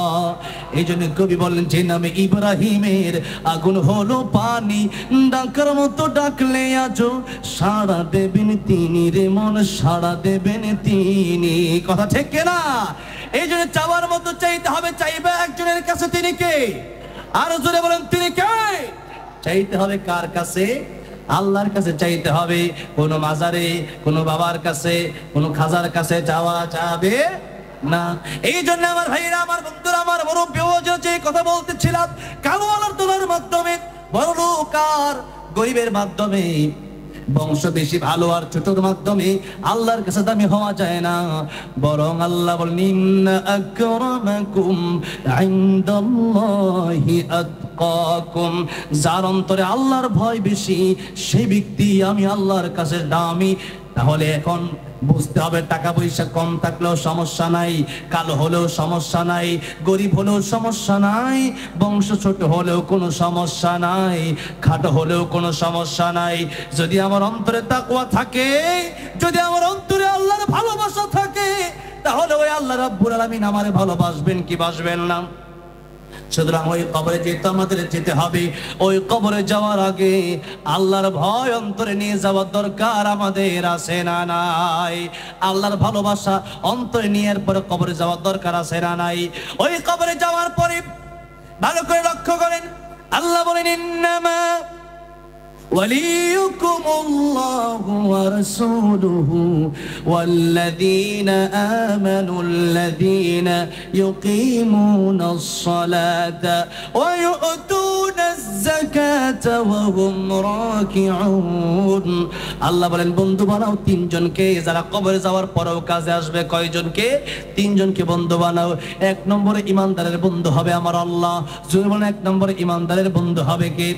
এই জন্য কবি বললেন, যে নামে ইব্রাহিমের আগুন হলো পানি, ডাকার মতো ডাকলে আজো সাড়া দেবেন তিনি রে মন, সাড়া দেবেন তিনি। কথা ঠিক না? এই জন্য চাওয়ার মতো চাইতে হবে। চাইবে একজনের কাছে, তিনি কে? আরো জোরে বলেন, তিনি কে? চাইতে হবে কার কাছে? আল্লাহর কাছে চাইতে হবে। কোন মাজারে, কোন বাবার কাছে, কোন খাজার কাছে চাওয়া যাবে না। এই জন্য আমার ভাইরা, আমার বন্ধুরা, আমার মুরব্বী, যে কথা বলতেছিলাম, কালো আলোর তোলার মাধ্যমে, বড় লোক আর গরিবের মাধ্যমে, বংশ বেশি ভালো আর ছোটর মাধ্যমে আল্লাহর কাছে দামি হওয়া যায় না। বরং আল্লাহ বলেন, ইন্না আকরামাকুম ইনদাল্লাহি আতকাকুম। যার অন্তরে আল্লাহর ভয় বেশি, সেই ব্যক্তি আমি আল্লাহর কাছে দামি। তাহলে এখন বুঝতে হবে, টাকা পয়সা কম থাকলেও সমস্যা নাই, কালো হলেও সমস্যা নাই, গরিব হলেও সমস্যা নাই, বংশ ছোট হলেও কোনো সমস্যা নাই, খাটো হলেও কোনো সমস্যা নাই। যদি আমার অন্তরে তাকওয়া থাকে, যদি আমার অন্তরে আল্লাহর ভালোবাসা থাকে, তাহলে ওই আল্লাহ রাব্বুল আলামিন আমারে ভালোবাসবেন কি বাসবেন না? সুতরাং ওই কবরে যেতে আমাদের যেতে হবে। ওই কবরে যাওয়ার আগে আল্লাহর ভয় অন্তরে নিয়ে যাওয়ার দরকার আমাদের আছে না নাই? আল্লাহর ভালোবাসা অন্তরে নিয়ে এরপরে কবরে যাওয়ার দরকার আছে না নাই? ওই কবরে যাওয়ার পরে ভালো করে লক্ষ্য করেন, আল্লাহ বলেন, ইন্নামা وليكم الله ورسوله والذين آمنوا الذين يقيمون الصلاة ويؤتون الزكاة وهم راكعون। আল্লাহ বলেন, বন্ধু বানাও তিনজনকে, যারা কবরে যাওয়ার পরেও কাজে আসবে। কয়জনকে? তিনজনকে বন্ধু বানাও। 1 নম্বরে ইমানদারের বন্ধু হবে আমার আল্লাহ। যদি বলেন 1 নম্বরে ইমানদারের বন্ধু হবে কে?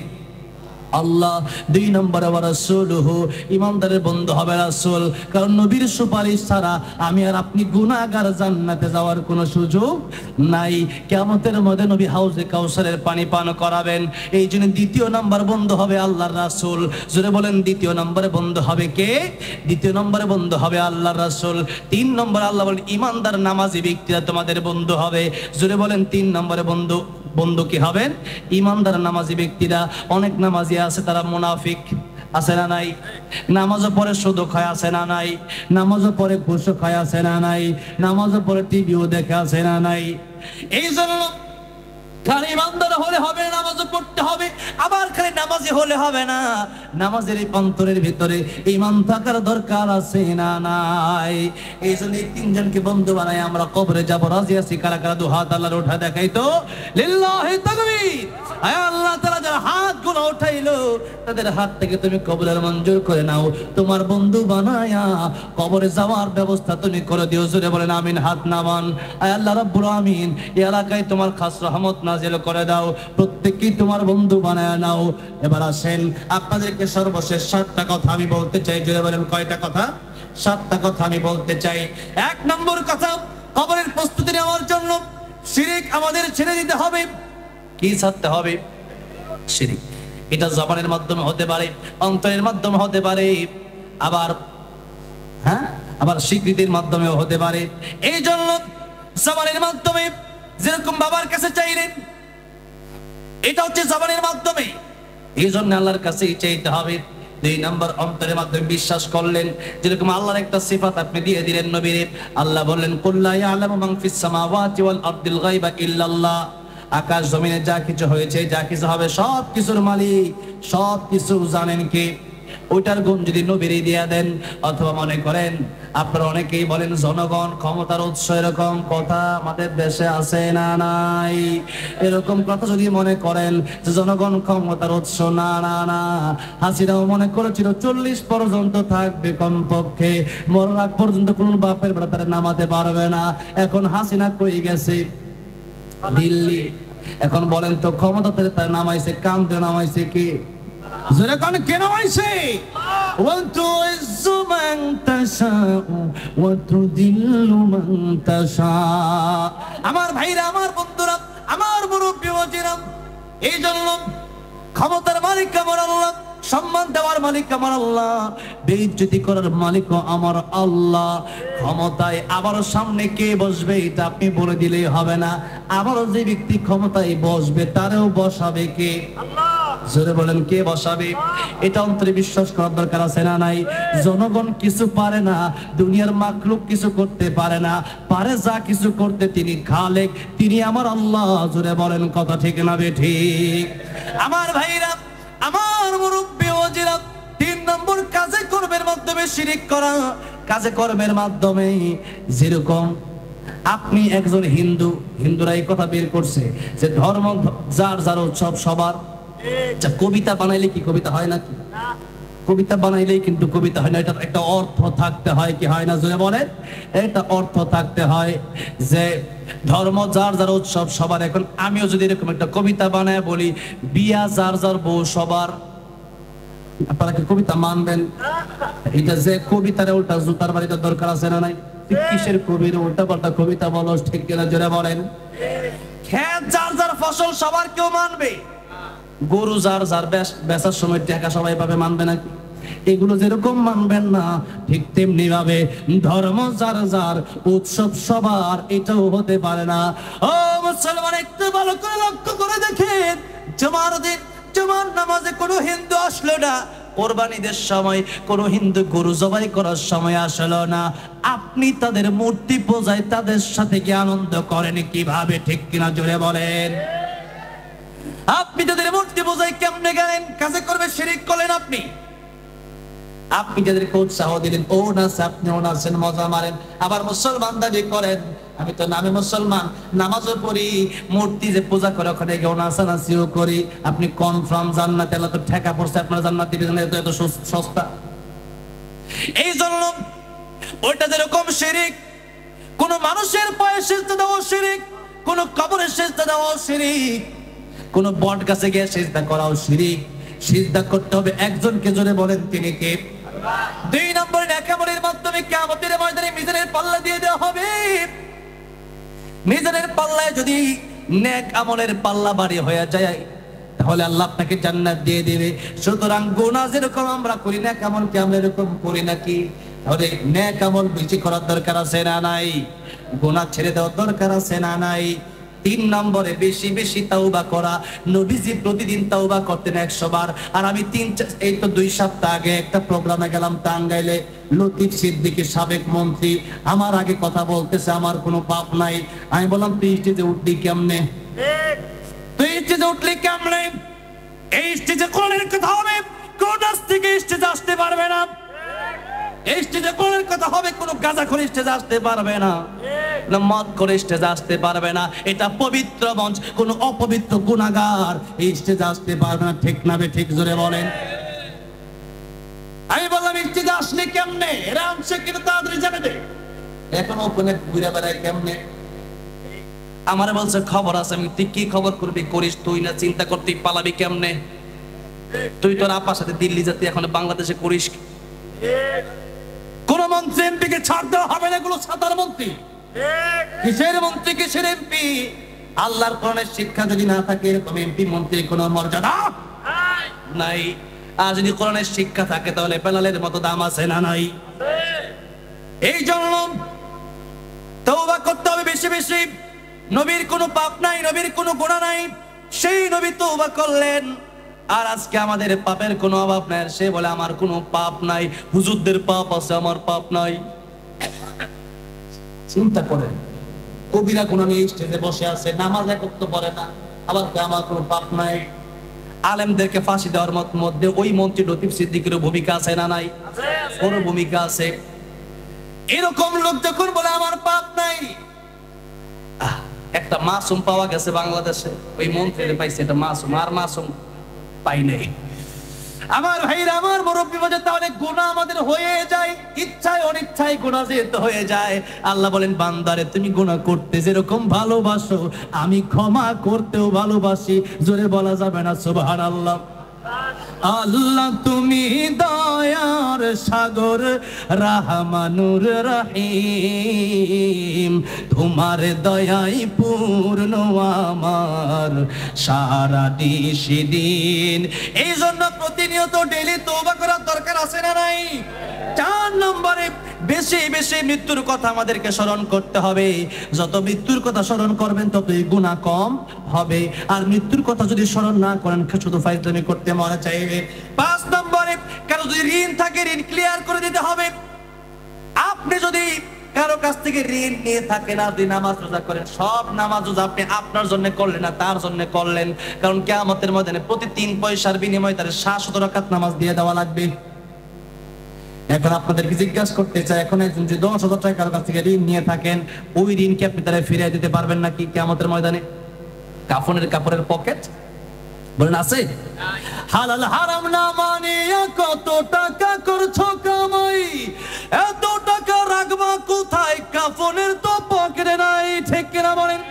আল্লাহ। 2 নম্বরে রাসূলুহু, ইমানদারের বন্ধু হবে রাসূল। কারণ নবীর সুপারিশ ছাড়া আমি আর আপনি গুনাহগার জান্নাতে যাওয়ার কোনো সুযোগ নাই। কিয়ামতের মধ্যে নবী হাউজে কাউসারের পানি পান করাবেন। এই জন্য 2 নম্বর বন্ধু হবে আল্লাহর রাসূল। জোরে বলেন, 2 নম্বরে বন্ধু হবে কে? 2 নম্বরে বন্ধু হবে আল্লাহর রাসূল। 3 নম্বরে আল্লাহ বলেন, ইমানদার নামাজি ব্যক্তিরা তোমাদের বন্ধু হবে। জোরে বলেন, 3 নম্বরে বন্ধু কি হবেন? ইমানদার নামাজি ব্যক্তিরা। অনেক নামাজি আছে, তারা মুনাফিক, আছে না নাই? নামাজও পরে সুদ খায়, আছে না নাই? নামাজও পরে ঘুষ খায়, আছে না নাই? নামাজও পরে টিভিও দেখে, আছে না নাই? এই জন্য খালি ইমানদার হলে হবে, নামাজও পড়তে হবে। আবার খালি নামাজি হলে হবে না, নামাজের অন্তরের ভিতরে ঈমান থাকার দরকার আছে না নাই? এই জন্য 3 জনকে বন্ধু বানাই আমরা কবরে যাব। রাজি আছি? কারা কারা 2 হাত আল্লাহর উঠা দেখাই তো, লিল্লাহি তাকবীর। আয় আল্লাহ তাআলা যারা হাতগুলো উঠাইলো, তাদের হাত থেকে তুমি কবুলের মঞ্জুর করে নাও। তোমার বন্ধু বানায়া কবরে যাওয়ার ব্যবস্থা তুমি করে দিও। জোরে বলেন আমিন। হাত নামান। আয় আল্লাহ রাব্বুল আমিন, এই এলাকায় তোমার খাস রহমত নাজিল করে দাও। প্রত্যেককেই তোমার বন্ধু বানায়া নাও। এবার আসেন, আপনাদেরকে সর্বশেষ 7টা কথা আমি বলতে চাই। জোরে বলেন কয়টা কথা? 7টা কথা আমি বলতে চাই। 1 নম্বর কথা, কবরের প্রস্তুতি নেওয়ার জন্য শিরক আমাদের ছেড়ে দিতে হবে। কি ছাড়তে হবে? শিরক। এটা জবানের মাধ্যমে হতে পারে, অন্তরের মাধ্যমে হতে পারে, আবার স্বীকৃতির মাধ্যমেও হতে পারে। এই জন্য জবানের মাধ্যমে যেরকম বাবার কাছে চাইলেন, এটা হচ্ছে জবানের মাধ্যমে। এই জন্য আল্লাহর কাছে চাইতে হবে। 2 নম্বর অন্তরের মাধ্যমে বিশ্বাস করলেন, যেরকম আল্লাহর একটা সিফাত আপনি দিয়ে দিলেন নবীরে। আল্লাহ বললেন কুল্লা ইয়ালামু মান ফিস সামাওয়াতি ওয়াল আরদিল গায়বা ইল্লাল্লাহ। আকাশ জমিনে যা কিছু হয়েছে, যা কিছু হবে, সব কিছুর মালিক, সব কিছু জানেন কে? ওইটার গুণ যদি নবীরে দিয়ে দেন। অথবা মনে করেন, আপনারা অনেকেই বলেন জনগণ ক্ষমতার উৎস, এরকম কথা আমাদের দেশে আছে না নাই? এরকম কথা যদি মনে করেন যে জনগণ ক্ষমতার উৎস, না না না, হাসিনাও মনে করেছিল 40 পর্যন্ত থাকবে কমপক্ষে, মরার আগ পর্যন্ত কোন বাপের বেটা তারা নামাতে পারবে না। এখন হাসিনা কই গেছে? দিল্লি। এখন বলেন তো ক্ষমতা তারা নামাইছে, কাম দিয়ে নামাইছে কি? যেরকম কেন হইছে? আমার ভাইরা, আমার বন্ধুরা, আমার মুরব্বী ওয়াজিরা, এই জন্য ক্ষমতার মালিক আমার আল্লাহ, সম্মান দেওয়ার মালিক আমার আল্লাহ, বেইজ্জতি করার মালিক আমার আল্লাহ। ক্ষমতায় আবার সামনে কে বসবে এটা আপনি বলে দিলেই হবে না। আবারও যে ব্যক্তি ক্ষমতায় বসবে তারেও বসাবে কে? আল্লাহ। জোরে বলেন, কে বসাবে? এটা অন্তরে বিশ্বাস করার দরকার আছে না নাই? জনগণ কিছু পারে না, দুনিয়ার মাখলুক কিছু করতে পারে না, পারে যা কিছু করতে তিনি খালেক, তিনি আমার আল্লাহ। জোরে বলেন, কথা ঠিক না বেঠিক? আমার ভাইরা, আমার মুরব্বী ওয়াজিরা, 3 নম্বর কাজে কর্মের মাধ্যমে শিরিক করা। কাজে কর্মের মাধ্যমে, যেরকম আপনি একজন হিন্দু, হিন্দুরা এই কথা বের করছে যে ধর্ম যার যার উৎসব সবার। কবিতা বানাইলে কি কবিতা হয় নাকি? কবিতা বানাইলেই কিন্তু কবিতা হয় না, এটা একটা অর্থ থাকতে হয়, কি হয় না? জোরে বলেন, এটা অর্থ থাকতে হয় যে ধর্ম যার যার উৎসব সবার। এখন আমিও যদি এরকম একটা কবিতা বানায় বলি বিয়া যার যার বউ সবার, আপনারা কি কবিতা মানবেন? এটা যে কবিতার উল্টা জুতার বাড়িতে দরকার আছে না নাই? কিসের কবির উল্টা পাল্টা কবিতা বলো, ঠিক কিনা? জোরে বলেন। খেত যার যার ফসল সবার কেউ মানবে? গরু যার যার বেচার সময় টাকা সবাই পাবে, মানবে নাকি? এগুলো যেরকম মানবেন না, ঠিক তেমনি ভাবে ধর্ম যার যার, উৎসব সবার, এটাও হতে পারে না। ও মুসলমান, একটু ভালো করে লক্ষ্য করে দেখেন, জুমার দিন জুমার নামাজে কোনো হিন্দু আসলো না, কোরবানিদের সময় কোনো হিন্দু গরু জবাই করার সময় আসলো না। আপনি তাদের মূর্তি পূজায় তাদের সাথে কি আনন্দ করেন? কিভাবে, ঠিক কিনা? জোরে বলেন। আপনি তাদের মূর্তি পূজায় কেমনে গেলেন? কাজে করবে শিরিক করলেন আপনি। আপনি যাদেরকে উৎসাহ দিলেন, ও নাচে, আপনি ও নাচেন, মজা মারেন, আবার মুসলমান দাবি করেন। আমি তো নামে মুসলমান, নামাজও পড়ি, মূর্তি যে পূজা করে ওখানে গিয়ে নাচানাচিও করি। আপনি কনফার্ম জান্নাত, আল্লাহ তো ঠেকা পড়ছে আপনার জান্নাত দিবেন, এত সস্তা। এই জন্য ওইটা যেরকম শিরিক, কোন মানুষের পায়ে সিজদা দেওয়া শিরিক, কোন কবরের সিজদা দেওয়া শিরিক, কোন বট গাছে গিয়ে সিজদা করাও শিরিক। সিজদা করতে হবে একজনকে, জোরে বলেন, তিনি কে? 2 নম্বরে নেকামলের মাধ্যমে কিয়ামতের ময়দানে মিজানের পাল্লা দিয়ে দেওয়া হবে। মিজানের পাল্লায় যদি নেক আমলের পাল্লা ভারী হয়ে যায়, তাহলে আল্লাহ আপনাকে জান্নাত দিয়ে দেবে। সুতরাং গুনাহ যেরকম আমরা করি, নেক আমল কি আমরা এরকম করি নাকি? তাহলে নেক আমল বেশি করার দরকার আছে না নাই? গুনাহ ছেড়ে দেওয়ার দরকার আছে না নাই? 3 নম্বরে বেশি বেশি তাওবা করা। নবীজি প্রতিদিন তাওবা করতেন 100 বার। আর আমি 2 সপ্তাহ আগে একটা প্রোগ্রামে গেলাম টাঙ্গাইলে, লতিফ সিদ্দিকী সাবেক মন্ত্রী আমার আগে কথা বলতেছে, আমার কোনো পাপ নাই। আমি বললাম, তুই স্টেজে উঠলি কেমনে? তুই স্টেজে উঠলি কেমনে? এই স্টেজে কোরআনের কথা হবে, কোন থেকে স্টেজে আসতে পারবে না। এই স্টেজে কোরআনের কথা হবে, কোন গাঁজাখোর স্টেজে আসতে পারবে না, মদ করে স্টেজে আসতে পারবে না। এটা পবিত্র মঞ্চ, কোন অপবিত্র গুনাহগার এই স্টেজে আসতে পারবে না, ঠিক না? ঠিক, জোরে বলেন। আমি বললাম, স্টেজে আসলে কেমনে? এরা আমছে কিন্তু তাড়াতাড়ি জানাবে। এখন ওখানে ঘুরে বেড়ায় কেমনে? আমারে বলছে খবর আছে। আমি, তুই কি খবর করবি? করিস তুই না, চিন্তা করতে পালাবি কেমনে? তুই তোর আপার সাথে দিল্লি যাতে এখন বাংলাদেশে করিস। কোন মন্ত্রী এমপি কে ছাড় দেওয়া হবে না, এগুলো সাধারণ মন্ত্রী। কিসের মন্ত্রী, কিসের এমপি? আল্লাহর কোরআনের শিক্ষা যদি না থাকে, এরকম এমপি মন্ত্রীর কোনো মর্যাদা নাই। আর যদি কোরআনের শিক্ষা থাকে, তাহলে বেলালের মতো দাম আছে না নাই? এই জন্য তওবা করতে হবে, বেশি বেশি, নবীর কোনো পাপ নাই, নবীর কোনো গুনাহ নাই, সেই নবী তওবা করলেন। আর আজকে আমাদের পাপের কোনো অভাব নাই, সে বলে আমার কোনো পাপ নাই, হুজুরদের পাপ আছে, আমার পাপ নাই। চিন্তা করেন, কবিরা গুনাহ নিয়ে স্টেজে বসে আছে, নামাজ এক ওয়াক্ত পড়ে না, আবার আমার কোনো পাপ নাই। আলেমদেরকে ফাঁসি দেওয়ার মধ্যে ওই মন্ত্রী লতিফ সিদ্দিকের ভূমিকা আছে না নাই? ওর ভূমিকা আছে। এরকম লোক যখন বলে আমার পাপ নাই, একটা মাসুম পাওয়া গেছে বাংলাদেশে, ওই মন্ত্রীরে পাইছে, এটা মাসুম, আর মাসুম পাই নাই। আমার ভাইরা, আমার মুরব্বী বাজে, তাহলে গুনাহ আমাদের হয়ে যায়, ইচ্ছায় অনিচ্ছায় গুনাহ যেতে হয়ে যায়। আল্লাহ বলেন, বান্দারে তুমি গুনাহ করতে যেরকম ভালোবাসো, আমি ক্ষমা করতেও ভালোবাসি। জোরে বলা যাবে না সুবহানাল্লাহ? আল্লাহ তুমি দয়ার সাগর, রাহমানুর রহিম, তোমার দয়াই পূর্ণ আমার সারা দিন। এই জন্য প্রতিনিয়ত ডেইলি তওবা করার দরকার আছে না নাই? 4 নম্বরে, বেশি বেশি মৃত্যুর কথা আমাদেরকে স্মরণ করতে হবে। যত মৃত্যুর কথা স্মরণ করবেন ততই গুনাহ কম হবে। আর মৃত্যুর কথা যদি স্মরণ না করেন, শুধু ফাইজলামি করতে মনে চাইবে। 5 নম্বরে, কারো যদি ঋণ থাকে ঋণ ক্লিয়ার করে দিতে হবে। আপনি যদি কারো কাছ থেকে ঋণ নিয়ে থাকেন, আপনি নামাজ রোজা করেন, সব নামাজ রোজা আপনি আপনার জন্য করলেন না, তার জন্য করলেন। কারণ কিয়ামতের ময়দানে প্রতি 3 পয়সার বিনিময়ে তার 700 রাকাত নামাজ দিয়ে দেওয়া লাগবে। এখন আপনাদেরকে জিজ্ঞাসা করতে চাই, এখন একজন যদি 10,000 টাকা কারো কাছ থেকে ঋণ নিয়ে থাকেন, ওই ঋণ কি আপনি তারা ফিরিয়ে দিতে পারবেন নাকি কিয়ামতের ময়দানে? কাফনের কাপড়ের পকেট বলেন আছে? হালাল হারাম না মানিয়া কত টাকা করছো কামাই, এত টাকা রাখবা কোথায়, কাফনের তো পকেটে নাই, ঠিক কিনা বলেন?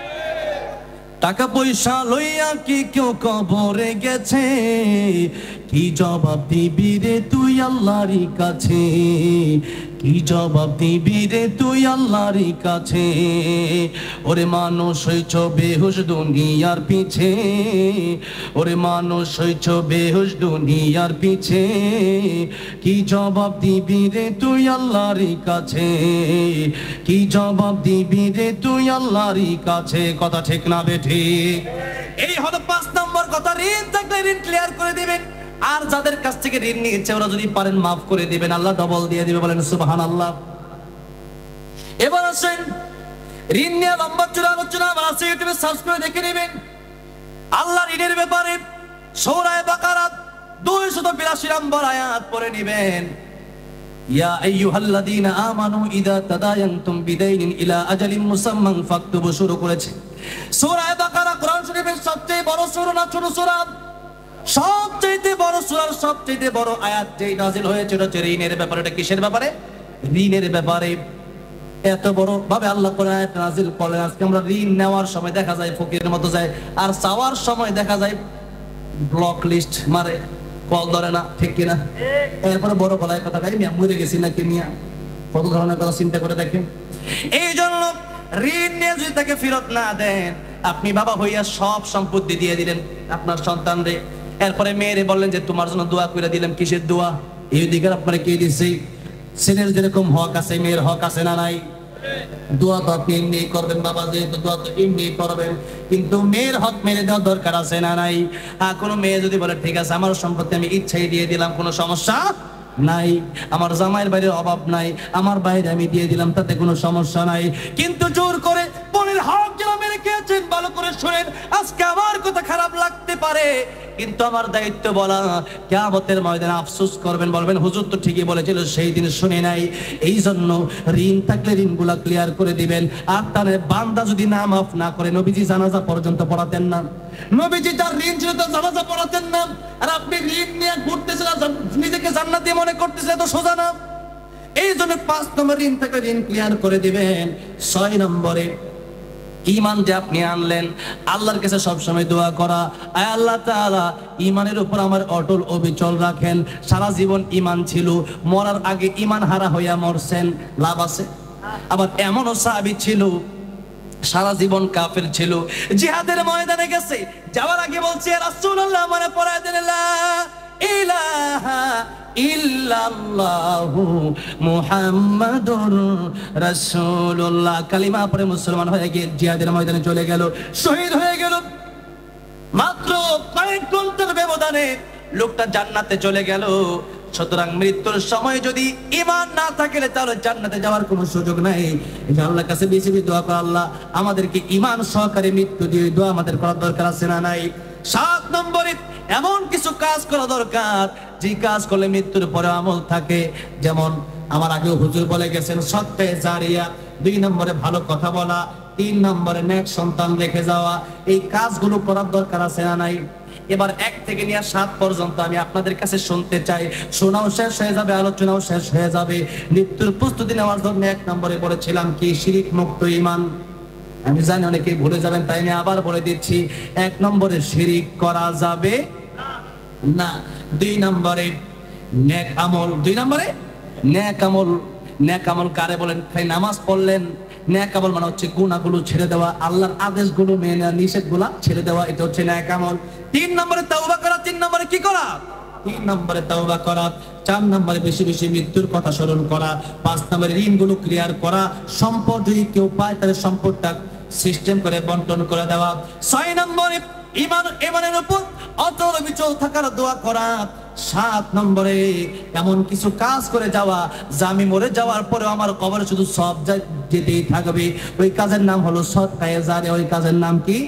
টাকা পয়সা লইয়া কি কেউ কবরে গেছে, কি জবাব দিবি রে তুই আল্লাহর কাছে, কি জবাব দিবি রে তুই আল্লাহর কাছে। ওরে মানুষ হইছ বেহুশ দুনিয়ার পিছে, ওরে মানুষ হইছ বেহুশ দুনিয়ার পিছে, কি জবাব দিবি রে তুই আল্লাহর কাছে, কি জবাব দিবি রে তুই আল্লাহর কাছে। কথা ঠিক না বেঠি? এই হলো 5 নম্বর কথা। ঋণ থাকলে ঋণ ক্লিয়ার করে দিবেন। আর যাদের কাছ থেকে ঋণ নিয়েছে ওরা যদি পারেন মাফ করে দিবেন, আল্লাহ ডবল দিয়ে দিবে। বলেন সুবহানাল্লাহ। এবার আসেন, ঋণ নিয়ে লম্বা চূড়া আলোচনা আমার আছে, ইউটিউবে সার্চ করে দেখে নেবেন। আল্লাহ ঋণের ব্যাপারে সূরা বাকারা 282 নম্বর আয়াত পড়ে নেবেন। ইয়া আইয়ুহাল্লাযীনা আমানু ইযা তাদায়ানতুম বিদাইনিন ইলা আজালিন মুসাম্মান ফাকতুবু শুরু করেছে। সূরা বাকারা কোরআন শরীফের সবচেয়ে বড় সূরা, না ছোট সূরা? সবচেয়ে বড় সূরার সবচেয়ে বড় আয়াত যেই নাযিল হয়েছে এটা হচ্ছে ঋণের ব্যাপারে। এটা কিসের ব্যাপারে? ঋণের ব্যাপারে। এত বড় ভাবে আল্লাহ কোরআন আয়াত নাযিল করলেন। আজকে আমরা ঋণ নেওয়ার সময় দেখা যায় ফকিরের মতো যায়, আর চাওয়ার সময় দেখা যায় ব্লক লিস্ট মারে, কল ধরে না, ঠিক কিনা? এরপরে বড় গলায় কথা গাই, মিয়া মরে গেছি নাকি মিয়া, কত ধরনের কথা চিন্তা করে দেখেন। এই জন্য ঋণ নিয়ে যদি তাকে ফেরত না দেন, আপনি বাবা হইয়া সব সম্পত্তি দিয়ে দিলেন আপনার সন্তানরে, এরপরে মেয়েরে বললেন যে তোমার জন্য দোয়া করে দিলাম। কিসের দোয়া? এই অধিকার আপনারা কে দিচ্ছে? ছেলের যেরকম হক আছে মেয়ের হক আছে না নাই? দোয়া তো আপনি এমনি করবেন বাবা, যেহেতু দোয়া তো এমনি করবেন, কিন্তু মেয়ের হক মেরে দেওয়ার দরকার আছে না নাই? কোনো মেয়ে যদি বলে ঠিক আছে আমার সম্পত্তি আমি ইচ্ছাই দিয়ে দিলাম, কোনো সমস্যা নাই, আমার জামাইয়ের বাড়ির অভাব নাই, আমার বাইরে আমি দিয়ে দিলাম, তাতে কোনো সমস্যা নাই, কিন্তু জোর করে বোনের হক যারা মেরে খেয়েছেন, ভালো করে শোনেন, আজকে আমার কথা খারাপ লাগতে পারে, কিন্তু আমার দায়িত্ব বলা, কিয়ামতের ময়দানে আফসোস করবেন, বলবেন হুজুর তো ঠিকই বলেছিল, সেই দিন শুনে নাই। এই জন্য ঋণ থাকলে ঋণগুলা ক্লিয়ার করে দিবেন। আর তার বান্দা যদি না মাফ না করে, নবীজি জানাজা পর্যন্ত পড়াতেন না, নবীজি তার ঋণ ছিল তো জানাজা পড়াতেন না। আর আপনি ঋণ নিয়ে ঘুরতেছেন, নিজেকে জান্নাতি মনে করতেছেন, তো সোজা না। এই জন্য 5 নম্বর ঋণ থাকলে ঋণ ক্লিয়ার করে দিবেন। 6 নম্বরে ঈমান যে আপনি আনলেন, আল্লাহর কাছে সব সময় দোয়া করা, আয় আল্লাহ তাআলা ঈমানের উপর আমার অটল অবিচল রাখেন। সারা জীবন ঈমান ছিল, মরার আগে ঈমান হারা হইয়া মরছেন, লাভ আছে? আবার এমনও সাহাবী ছিল সারা জীবন কাফের ছিল, জিহাদের ময়দানে গেছে, যাওয়ার আগে বলছে রাসূলুল্লাহ মানে পড়ায় দেন লা ইলাহা ইল্লাল্লাহু মুহাম্মাদুর রাসূলুল্লাহ। কালিমা পড়ে মুসলমান হয়ে গিয়ে জিহাদের ময়দানে চলে গেল, শহীদ হয়ে গেল। মাত্র কয়েক ঘন্টার ব্যবধানে লোকটা জান্নাতে চলে গেল। সুতরাং মৃত্যুর সময় যদি ঈমান না থাকে তাহলে জান্নাতে যাওয়ার কোনো সুযোগ নাই। আল্লাহর কাছে বেশি বেশি দোয়া করো, আল্লাহ আমাদেরকে ঈমান সহকারে মৃত্যু দিয়ে দোয়া আমাদের করার দরকার আছে না নাই? 7 নম্বরে এমন কিছু কাজ করা দরকার যে কাজ করলে মৃত্যুর পরে আমল থাকে। যেমন আমার আগে হুজুর বলে গেছেন সদকায়ে জারিয়া, 2 নম্বরে ভালো কথা বলা, 3 নম্বরে নেক সন্তান রেখে যাওয়া। এই কাজগুলো করার দরকার আছে না নাই? এবার 1 থেকে নিয়ে 7 পর্যন্ত আমি আপনাদের কাছে শুনতে চাই। শোনাও শেষ হয়ে যাবে, আলোচনাও শেষ হয়ে যাবে। মৃত্যুর প্রস্তুতি নেওয়ার জন্য 1 নম্বরে বলেছিলাম কি? শিরিক মুক্ত ঈমান। আমি জানি অনেকেই ভুলে যাবেন, তাই আমি আবার বলে দিচ্ছি। 1 নম্বরে শিরিক করা যাবে না। 2 নম্বরে নেক আমল। 2 নম্বরে নেক আমল। নেক আমল কারে বলেন? খালি নামাজ পড়লেন। নেক আমল মানে হচ্ছে গুনাহগুলো ছেড়ে দেওয়া, আল্লাহর আদেশগুলো মেনে নেওয়া, নিষেধগুলো ছেড়ে দেওয়া, এটা হচ্ছে নেক আমল। 3 নম্বরে তাওবা করা। 3 নম্বরে কি করা? 3 নম্বরে তাওবা করা। 4 নম্বরে বেশি বেশি মৃত্যুর কথা স্মরণ করা। 5 নম্বরে ঋণগুলো ক্লিয়ার করা। সম্পদ যদি কেউ পায় তাহলে সম্পদটা সিস্টেম করে বন্টন করে দেওয়া। 6 নম্বরে ঈমানের উপর অটল অবিচল থাকার দোয়া করা। 7 নম্বরে এমন কিছু কাজ করে যাওয়া যা আমি মরে যাওয়ার পরে আমার কবরে শুধু সব যেতেই থাকবে। ওই কাজের নাম হলো সদকায়ে জারিয়া। ওই কাজের নাম কি?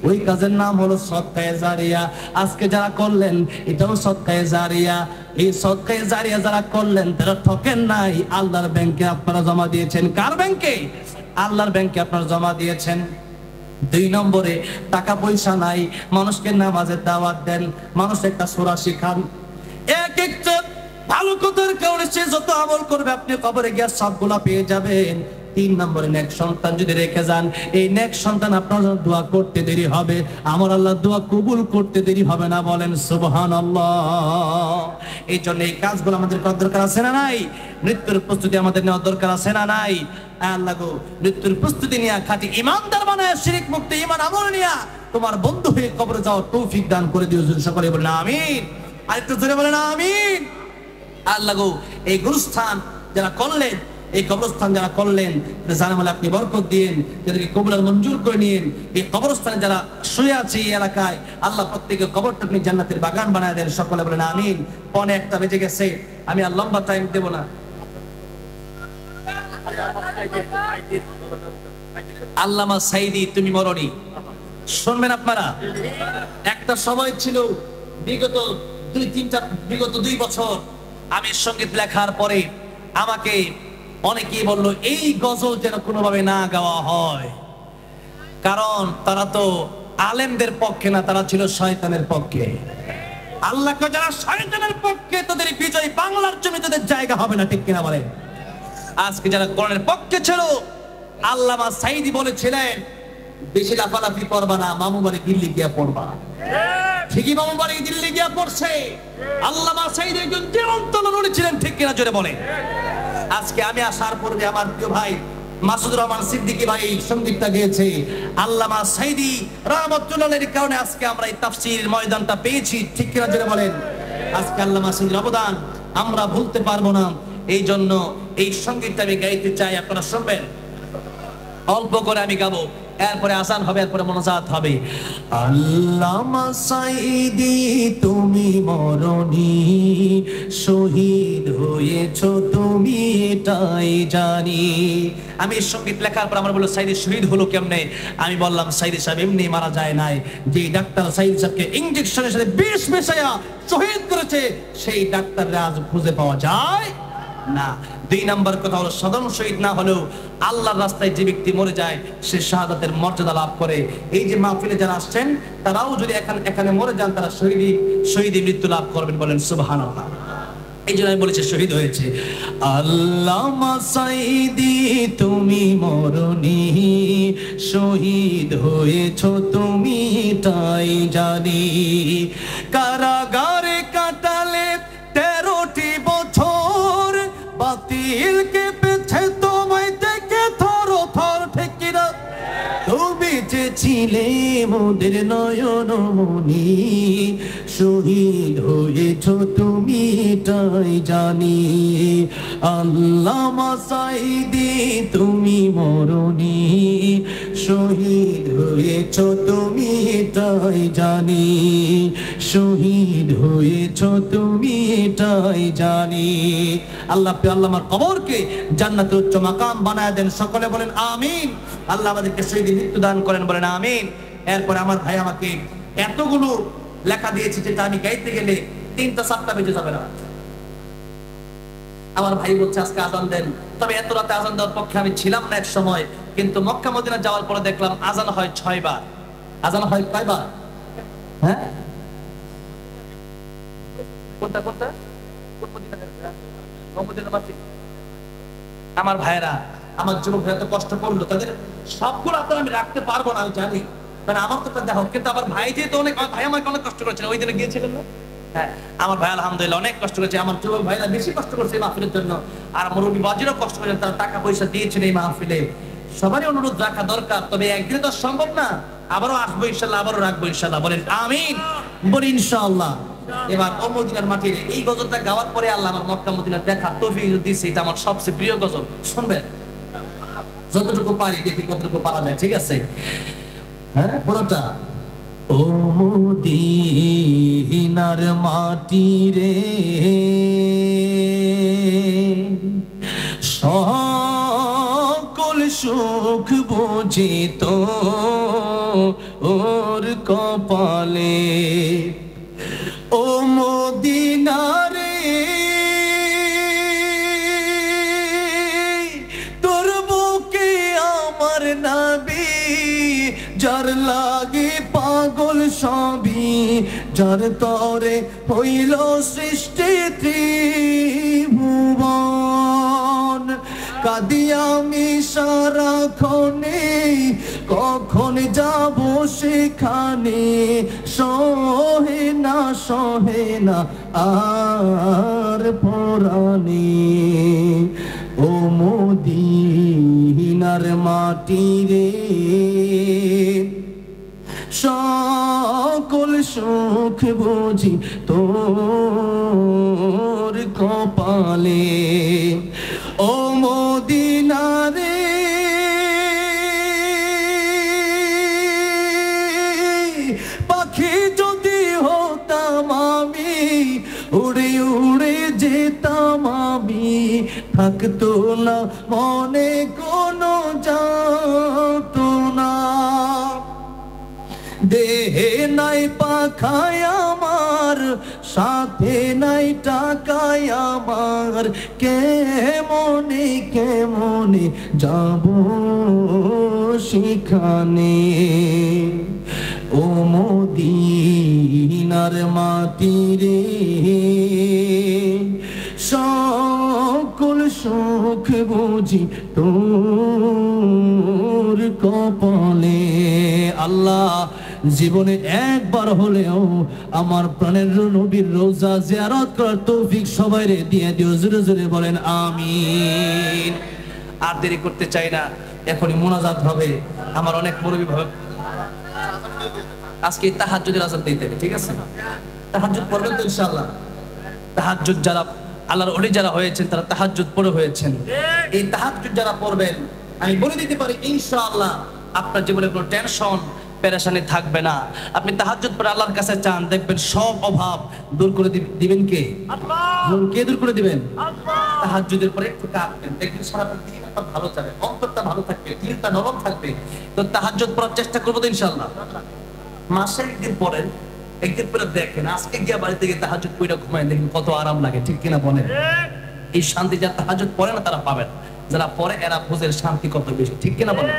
ওই কাজের নাম হলো সদকায়ে জারিয়া। আজকে যারা করলেন এটাও সদকায়ে জারিয়া। এই সদকায়ে জারিয়া যারা করলেন তারা ঠকেন নাই। আল্লাহর ব্যাংকে আপনারা জমা দিয়েছেন। কার ব্যাংকে? আল্লাহর ব্যাংকে আপনারা জমা দিয়েছেন। 2 নম্বরে টাকা পয়সা নাই, মানুষকে নামাজের দাওয়াত দেন, মানুষ একটা সূরা শিখান। এক একটা ভালো কথার কারণে সে যত আমল করবে আপনি কবরে গিয়ে সবগুলা পেয়ে যাবেন। 3 নম্বরে নেক সন্তান যদি রেখে যান, এই নেক সন্তান আপনার জন্য দোয়া করতে দেরি হবে, আমার আল্লাহ দোয়া কবুল করতে দেরি হবে না। বলেন সুবহানাল্লাহ। এই জন্য এই কাজগুলো আমাদের করার দরকার আছে না নাই? মৃত্যুর প্রস্তুতি আমাদের নেওয়ার দরকার আছে না নাই? আল্লাহ গো, মৃত্যুর প্রস্তুতি নিয়ে খাঁটি ইমানদার বানায় শিরক মুক্ত ঈমান আমল নিয়ে তোমার বন্ধু হয়ে কবরে যাওয়ার তৌফিক দান করে দিও। সকলে বলেন আমিন। আরেকটু জোরে বলেন আমিন। আল্লাহ গো, এই গুরুস্থান যারা করলেন, এই কবরস্থান যারা করলেন, জানামালে আপনি বরকত দিন, যাদেরকে কবুল মঞ্জুর করে নিন। এই কবরস্থানে যারা শুয়ে আছে এই এলাকায়, আল্লাহ প্রত্যেকের কবরটা আপনি জান্নাতের বাগান বানায় দেন। সকলে বলেন আমিন। 1:45 বেজে গেছে, আমি আর লম্বা টাইম দেব না। আল্লামা সাঈদী তুমি মরণি শুনবেন আপনারা। একটা সময় ছিল বিগত 2 বছর আমি সঙ্গীত লেখার পরে আমাকে অনেকেই বলল এই গজল যেন কোনোভাবে না গাওয়া হয়, কারণ তারা তো আলেমদের পক্ষে না, তারা ছিল শয়তানের পক্ষে। আল্লাহকে যারা শয়তানের পক্ষে তাদের বিজয় বাংলার জমি তাদের জায়গা হবে না, ঠিক কিনা বলেন? আজকে যারা কোরআনের পক্ষে ছিল, আল্লামা সাঈদী বলেছিলেন বেশি লাফালাফি করবা না, মামু বাড়ি দিল্লি গিয়া পড়বা। ঠিকই মামু বাড়ি দিল্লি গিয়া পড়ছে। আল্লামা সাঈদী একজন জীবন্ত নবী ছিলেন, ঠিক কিনা জোরে বলেন? আজকে আমি আসার পূর্বে আমার প্রিয় ভাই মাসুদুর রহমান সিদ্দিকী ভাই সঙ্গীতটা গেয়েছে। আল্লামা সাঈদী রাহমাতুল্লাহির কারণে আজকে আমরা এই তাফসীরের ময়দানটা পেয়েছি, ঠিক কিনা জোরে বলেন? আজকে আল্লামা সাঈদীর অবদান আমরা ভুলতে পারবো না। এই জন্য এই সঙ্গীতটা আমি গাইতে চাই, আপনারা শুনবেন। অল্প করে আমি গাবো, এরপরে আজান হবে, এরপরে মোনাজাত হবে। আল্লামা সাঈদী তুমি মরণি, শহীদ হয়েছো তুমি এটাই জানি। আমি এই সঙ্গীত লেখার পর আমার বললো সাঈদী শহীদ হলো কেমনে? আমি বললাম সাঈদী সাহেব এমনি মারা যায় নাই, যে ডাক্তার সাঈদী সাহেবকে ইনজেকশনের সাথে বিষ মেশায়া শহীদ করেছে সেই ডাক্তাররা আজ খুঁজে পাওয়া যায় না। 2 নম্বর কথা হলো সাধারণ শহীদ না হলেও আল্লাহর রাস্তায় যে ব্যক্তি মরে যায় সে শাহাদাতের মর্যাদা লাভ করে। এই যে মাহফিলে যারা আসছেন তারাও যদি এখানে মরে যান তারা শহীদি মৃত্যু লাভ করবেন। বলেন সুবহানাল্লাহ। এই জন্য আমি বলেছি শহীদ হয়েছে। আল্লামা সাঈদী তুমি মরণি, শহীদ হয়েছো তুমি তাই জানি। কারাগারে কাটালে 13টি বছর, বাতিল কে পেছে তোমায় দেখে থর থর, ঠিক কিনা? তুমি যে ছিলে মোদের নয়ন মনি, শহীদ হয়েছ তুমি এটাই জানি। আল্লামা সাঈদী তুমি মরনি, শহীদ হয়েছ তুমি এটাই জানি, শহীদ হয়েছ তুমি এটাই জানি। আল্লাহ আল্লামার কবরকে জান্নাতের উচ্চ মাকাম বানায় দেন, সকলে বলেন আমিন। আল্লাহ আমাদেরকে শহীদের মৃত্যু দান করেন, বলেন আমিন। এরপরে আমার ভাই আমাকে এতগুলো লেখা দিয়েছে যেটা আমি গাইতে গেলে 3টা-4টা বেজে যাবে না। আমার ভাই বলছে আজকে আজান দেন, তবে এত রাতে আজান দেওয়ার পক্ষে আমি ছিলাম না এক সময়, কিন্তু মক্কা মদিনা যাওয়ার পরে দেখলাম আজান হয় 6 বার। আজান হয় কয়বার? হ্যাঁ, কোনটা কোনটা? আমার ভাইরা, আমার যুবক ভাইরা তো কষ্ট করলো, তাদের সবগুলো আপনার আমি রাখতে পারবো না আমি জানি, মানে আমার তো দেখো, কিন্তু আমার ভাই যেহেতু অনেক, ভাই আমাকে অনেক কষ্ট করেছেন, ওই দিনে গিয়েছিলেন না? হ্যাঁ, আমার ভাই আলহামদুলিল্লাহ অনেক কষ্ট করেছে, আমার যুবক ভাইরা বেশি কষ্ট করছে এই মাহফিলের জন্য, আর মুরব্বী বাজিরও কষ্ট করেছেন, তারা টাকা পয়সা দিয়েছেন এই মাহফিলে। সবারই অনুরোধ রাখা দরকার, তবে একদিনে তো সম্ভব না, আবারও আসবো ইনশাল্লাহ, আবারও রাখবো ইনশাল্লাহ, বলেন আমিন, বলি ইনশাআল্লাহ। এবার মদিনার মাটির এই গজলটা গাওয়ার পরে আল্লাহ আমার মক্কা মদিনা দেখা তৌফিক দিয়েছে, এটা আমার সবচেয়ে প্রিয় গজল, শুনবেন যতটুকু পারি, দেখি কতটুকু পারা যায়, ঠিক আছে? হ্যাঁ, পুরোটা। ও মদিনার মাটি রে, সকল সুখ বুঝিত ওর কপালে। ও মদিনা রে, তোর বুকে আমার নবী, যার লাগে পাগল সবই, যার তরে হইল সৃষ্টি ত্রিভুবন। কাঁদি আমি সারাক্ষণে, কখন যাব সেখানে, সহে না সহে না আর পরাণে। ও মদিনার মাটি রে, সকল সুখ বুঝি তোর কপালে। ও মদিনা রে, পাখি যদি হতাম আমি, উড়ে উড়ে যেতাম আমি, থাকতো না মনে কোনো যাতনা। দেহে নাই পাখায় আমার, সাথে নাই টাকায় আমার, কেমনে কেমনে যাব সেখানে। ও মদিনার মাটি রে, সকল সুখ বুঝি তোর কপালে। আল্লাহ, জীবনে একবার হলেও আমার প্রাণের নবীর রোজা জিয়ারত করার তৌফিক সবাইরে দিয়ে দিও, জোরে জোরে বলেন আমিন। আর দেরি করতে চাই না, এখনই মোনাজাত হবে। আমার অনেক মুরব্বি ভাবে আজকে তাহাজ্জুদের আযান দিতে হবে, ঠিক আছে? তাহাজ্জুদ পড়বেন তো ইনশাআল্লাহ। তাহাজ্জুদ যারা আল্লাহর ওলি যারা হয়েছেন, তারা তাহাজ্জুদ পড়ে হয়েছেন। এই তাহাজ্জুদ যারা পড়বেন, আমি বলে দিতে পারি ইনশাআল্লাহ আপনার জীবনে কোনো টেনশন পেরেশানি থাকবে না। আপনি তাহাজ্জুদ পড়ে আল্লাহর কাছে চান, দেখবেন সব অভাব দূর করে দিবেন কে? আল্লাহ। কে দূর করে দিবেন? আল্লাহ। তাহাজ্জুদের পরে একটু কাঁদবেন, দেখবেন সারা দিনটা ভালো যাবে, অন্তরটা ভালো থাকবে, দিলটা নরম থাকবে। তো তাহাজ্জুদ পড়ার চেষ্টা করবো তো ইনশাআল্লাহ। মাসে একদিন পড়েন, একদিন পরে দেখেন, আজকে গিয়ে বাড়িতে গিয়ে তাহাজ্জুদ পড়ে ঘুমায়, দেখেন কত আরাম লাগে, ঠিক কিনা বলেন? এই শান্তি যারা তাহাজ্জুদ পড়ে না তারা পাবেন, যারা পড়ে এরা বুঝের শান্তি কত বেশি, ঠিক কিনা বলেন?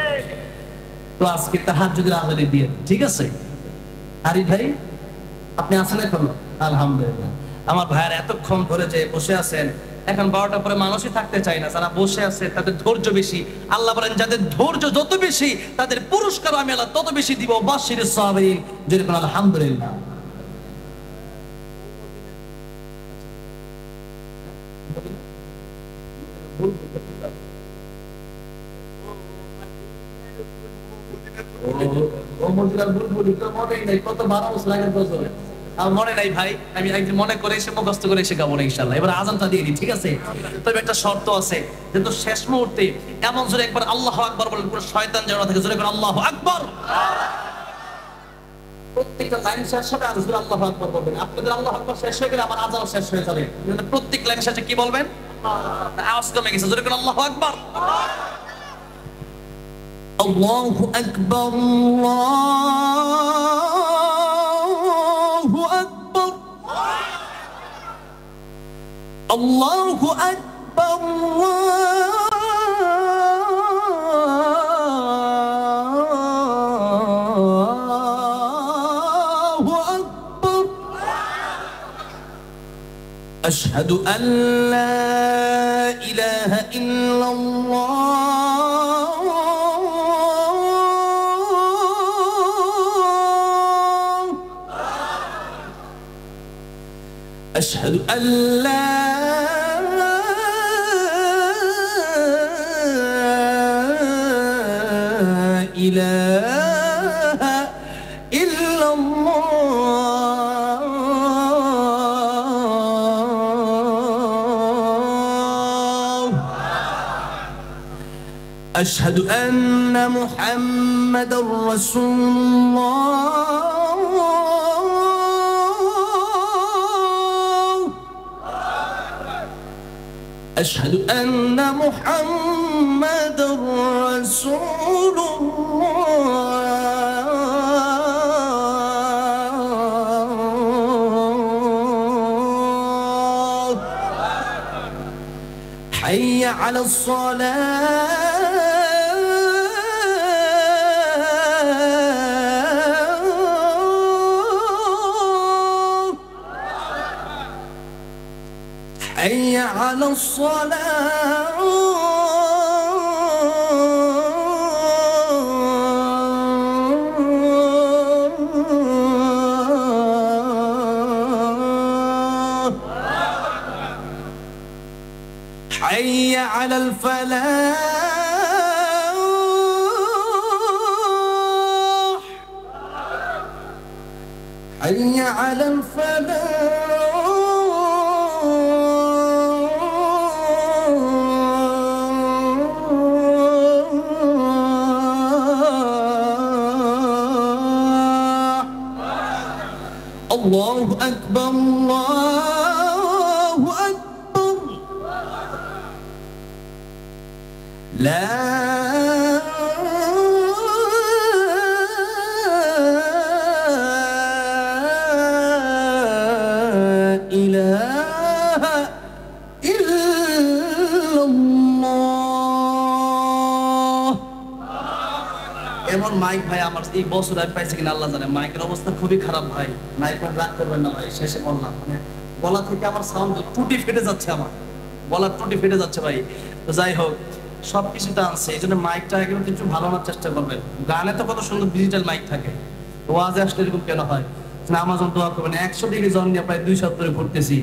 তো আজকে তাহাজ্জুদের আযানে দিয়ে, ঠিক আছে? আরি ভাই আপনি আছেন এখন? আলহামদুলিল্লাহ। আমার ভাইয়ার এতক্ষণ ধরে যে বসে আছেন, এখন 12টার পরে মানুষই থাকতে চায় না, যারা বসে আছে তাদের ধৈর্য বেশি। আল্লাহ বলেন যাদের ধৈর্য যত বেশি তাদের পুরস্কার আমি আল্লাহ তত বেশি দিব। বাশিরিস সাবিরিন, যেরকম আলহামদুলিল্লাহ। ও তো মনেই নাই, কত 12 বছর আগের বছর। আমার মনে নাই ভাই, আমি একদিন মনে করে এসে মুখস্থ করে এসে গাবো না ইনশাআল্লাহ। এবার আজানটা দিয়ে দিই, ঠিক আছে? তবে একটা শর্ত আছে, যেহেতু শেষ মুহূর্তে এমন জোরে একবার আল্লাহু আকবার বলেন, পুরো শয়তান যেন না থাকে, জোরে করে আল্লাহু আকবার। প্রত্যেকটা লাইন শেষ হবে আর জোরে আল্লাহু আকবার বলবেন। আপনাদের আল্লাহু আকবার শেষ হয়ে গেলে আমার আজানও শেষ হয়ে যাবে। প্রত্যেক লাইন শেষে কি বলবেন? আওয়াজ কমে গেছে, জোরে করে আল্লাহু আকবার। আল্লাহু আকবার, আল্লাহু আকবার, আল্লাহু আকবার, আল্লাহু আকবার। আশহাদু আন লা ইলাহা ইল্লাল্লাহ, أشهد أن لا إله إلا الله، أشهد أن محمدا رسول الله، أشهد أن محمدا رسول الله، حي على الصلاة، حي على الصلاة، حي على الفلاح، حي على الفلاح، الله أكبر، الله أكبر، لا إله إلا الله। এমন মাইক ভাই আমার এই বছর আমি পাইছি কিনা আল্লাহ জানে। মাইকের অবস্থা খুবই খারাপ ভাই, মাইক রাগ করবেন না ভাই। শেষে বললাম মানে গলা থেকে আমার সাউন্ড টুটি ফেটে যাচ্ছে, আমার গলার টুটি ফেটে যাচ্ছে ভাই। তো যাই হোক, সবকিছুতে আনছে, এই জন্য মাইকটা একদম কিছু ভালো আনার চেষ্টা করবেন। গানে তো কত সুন্দর ডিজিটাল মাইক থাকে, ওয়াজে আসলে এরকম কেন হয়? আমাজন দোয়া করবেন। 100 ডিগ্রি জ্বর নিয়ে প্রায় 2 সপ্তাহ ধরে ঘুরতেছি,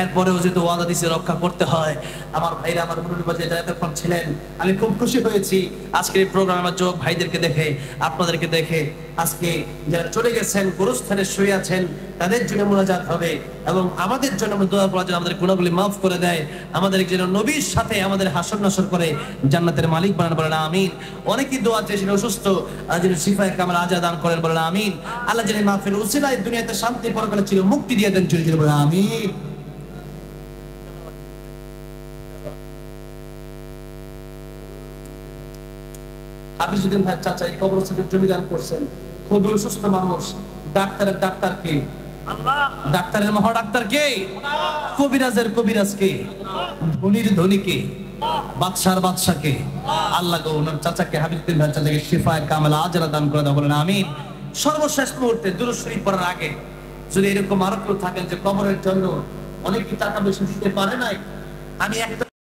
এরপরেও যেহেতু ওয়াদা দিছে রক্ষা করতে হয়। আমার ভাইরা, আমার মুরব্বি ভাই যারা এতক্ষণ ছিলেন, আমি খুব খুশি হয়েছি আজকের এই প্রোগ্রামে আমার যুবক ভাইদেরকে দেখে, আপনাদেরকে দেখে। আজকে যারা চলে গেছেন, গুরুস্থানে শুয়ে আছেন, তাদের জন্য মোনাজাত হবে এবং আমাদের জন্য দোয়া করার জন্য আমাদের গুনাহগুলি মাফ করে দেয়, আমাদের যেন নবীর সাথে আমাদের হাসর নাসর করে জান্নাতের মালিক বানান, বলেন আমিন। অনেকেই দোয়া চেয়েছেন অসুস্থ, যিনি শিফায়ে কামাল আজা দান করেন, বলেন আমিন। আল্লাহ যিনি মাহফিল উসিলায় দুনিয়াতে শান্তি পরকালে ছিল মুক্তি দিয়ে দেন, চলে বলেন আমিন। হাফিজুদ্দিন ভাই চাচা এই কবরস্থানে জমি দান করছেন, খুবই অসুস্থ মানুষ। ডাক্তারের ডাক্তার কে? আল্লাহ। ডাক্তারের মহা ডাক্তার কে? কবিরাজের কবিরাজ কে? ধনীর ধনী কে? বাদশার বাদশা কে? আল্লাহ গো ওনার চাচাকে, হাফিজুদ্দিন ভাই চাচাকে শিফায়ে কামাল আজরা দান করে দাও, বলেন আমিন। সর্বশেষ মুহূর্তে দুরূদ শরীফ পড়ার আগে যদি এরকম আরো কেউ থাকেন যে কবরের জন্য অনেক টাকা বেশি দিতে পারে নাই, আমি একটা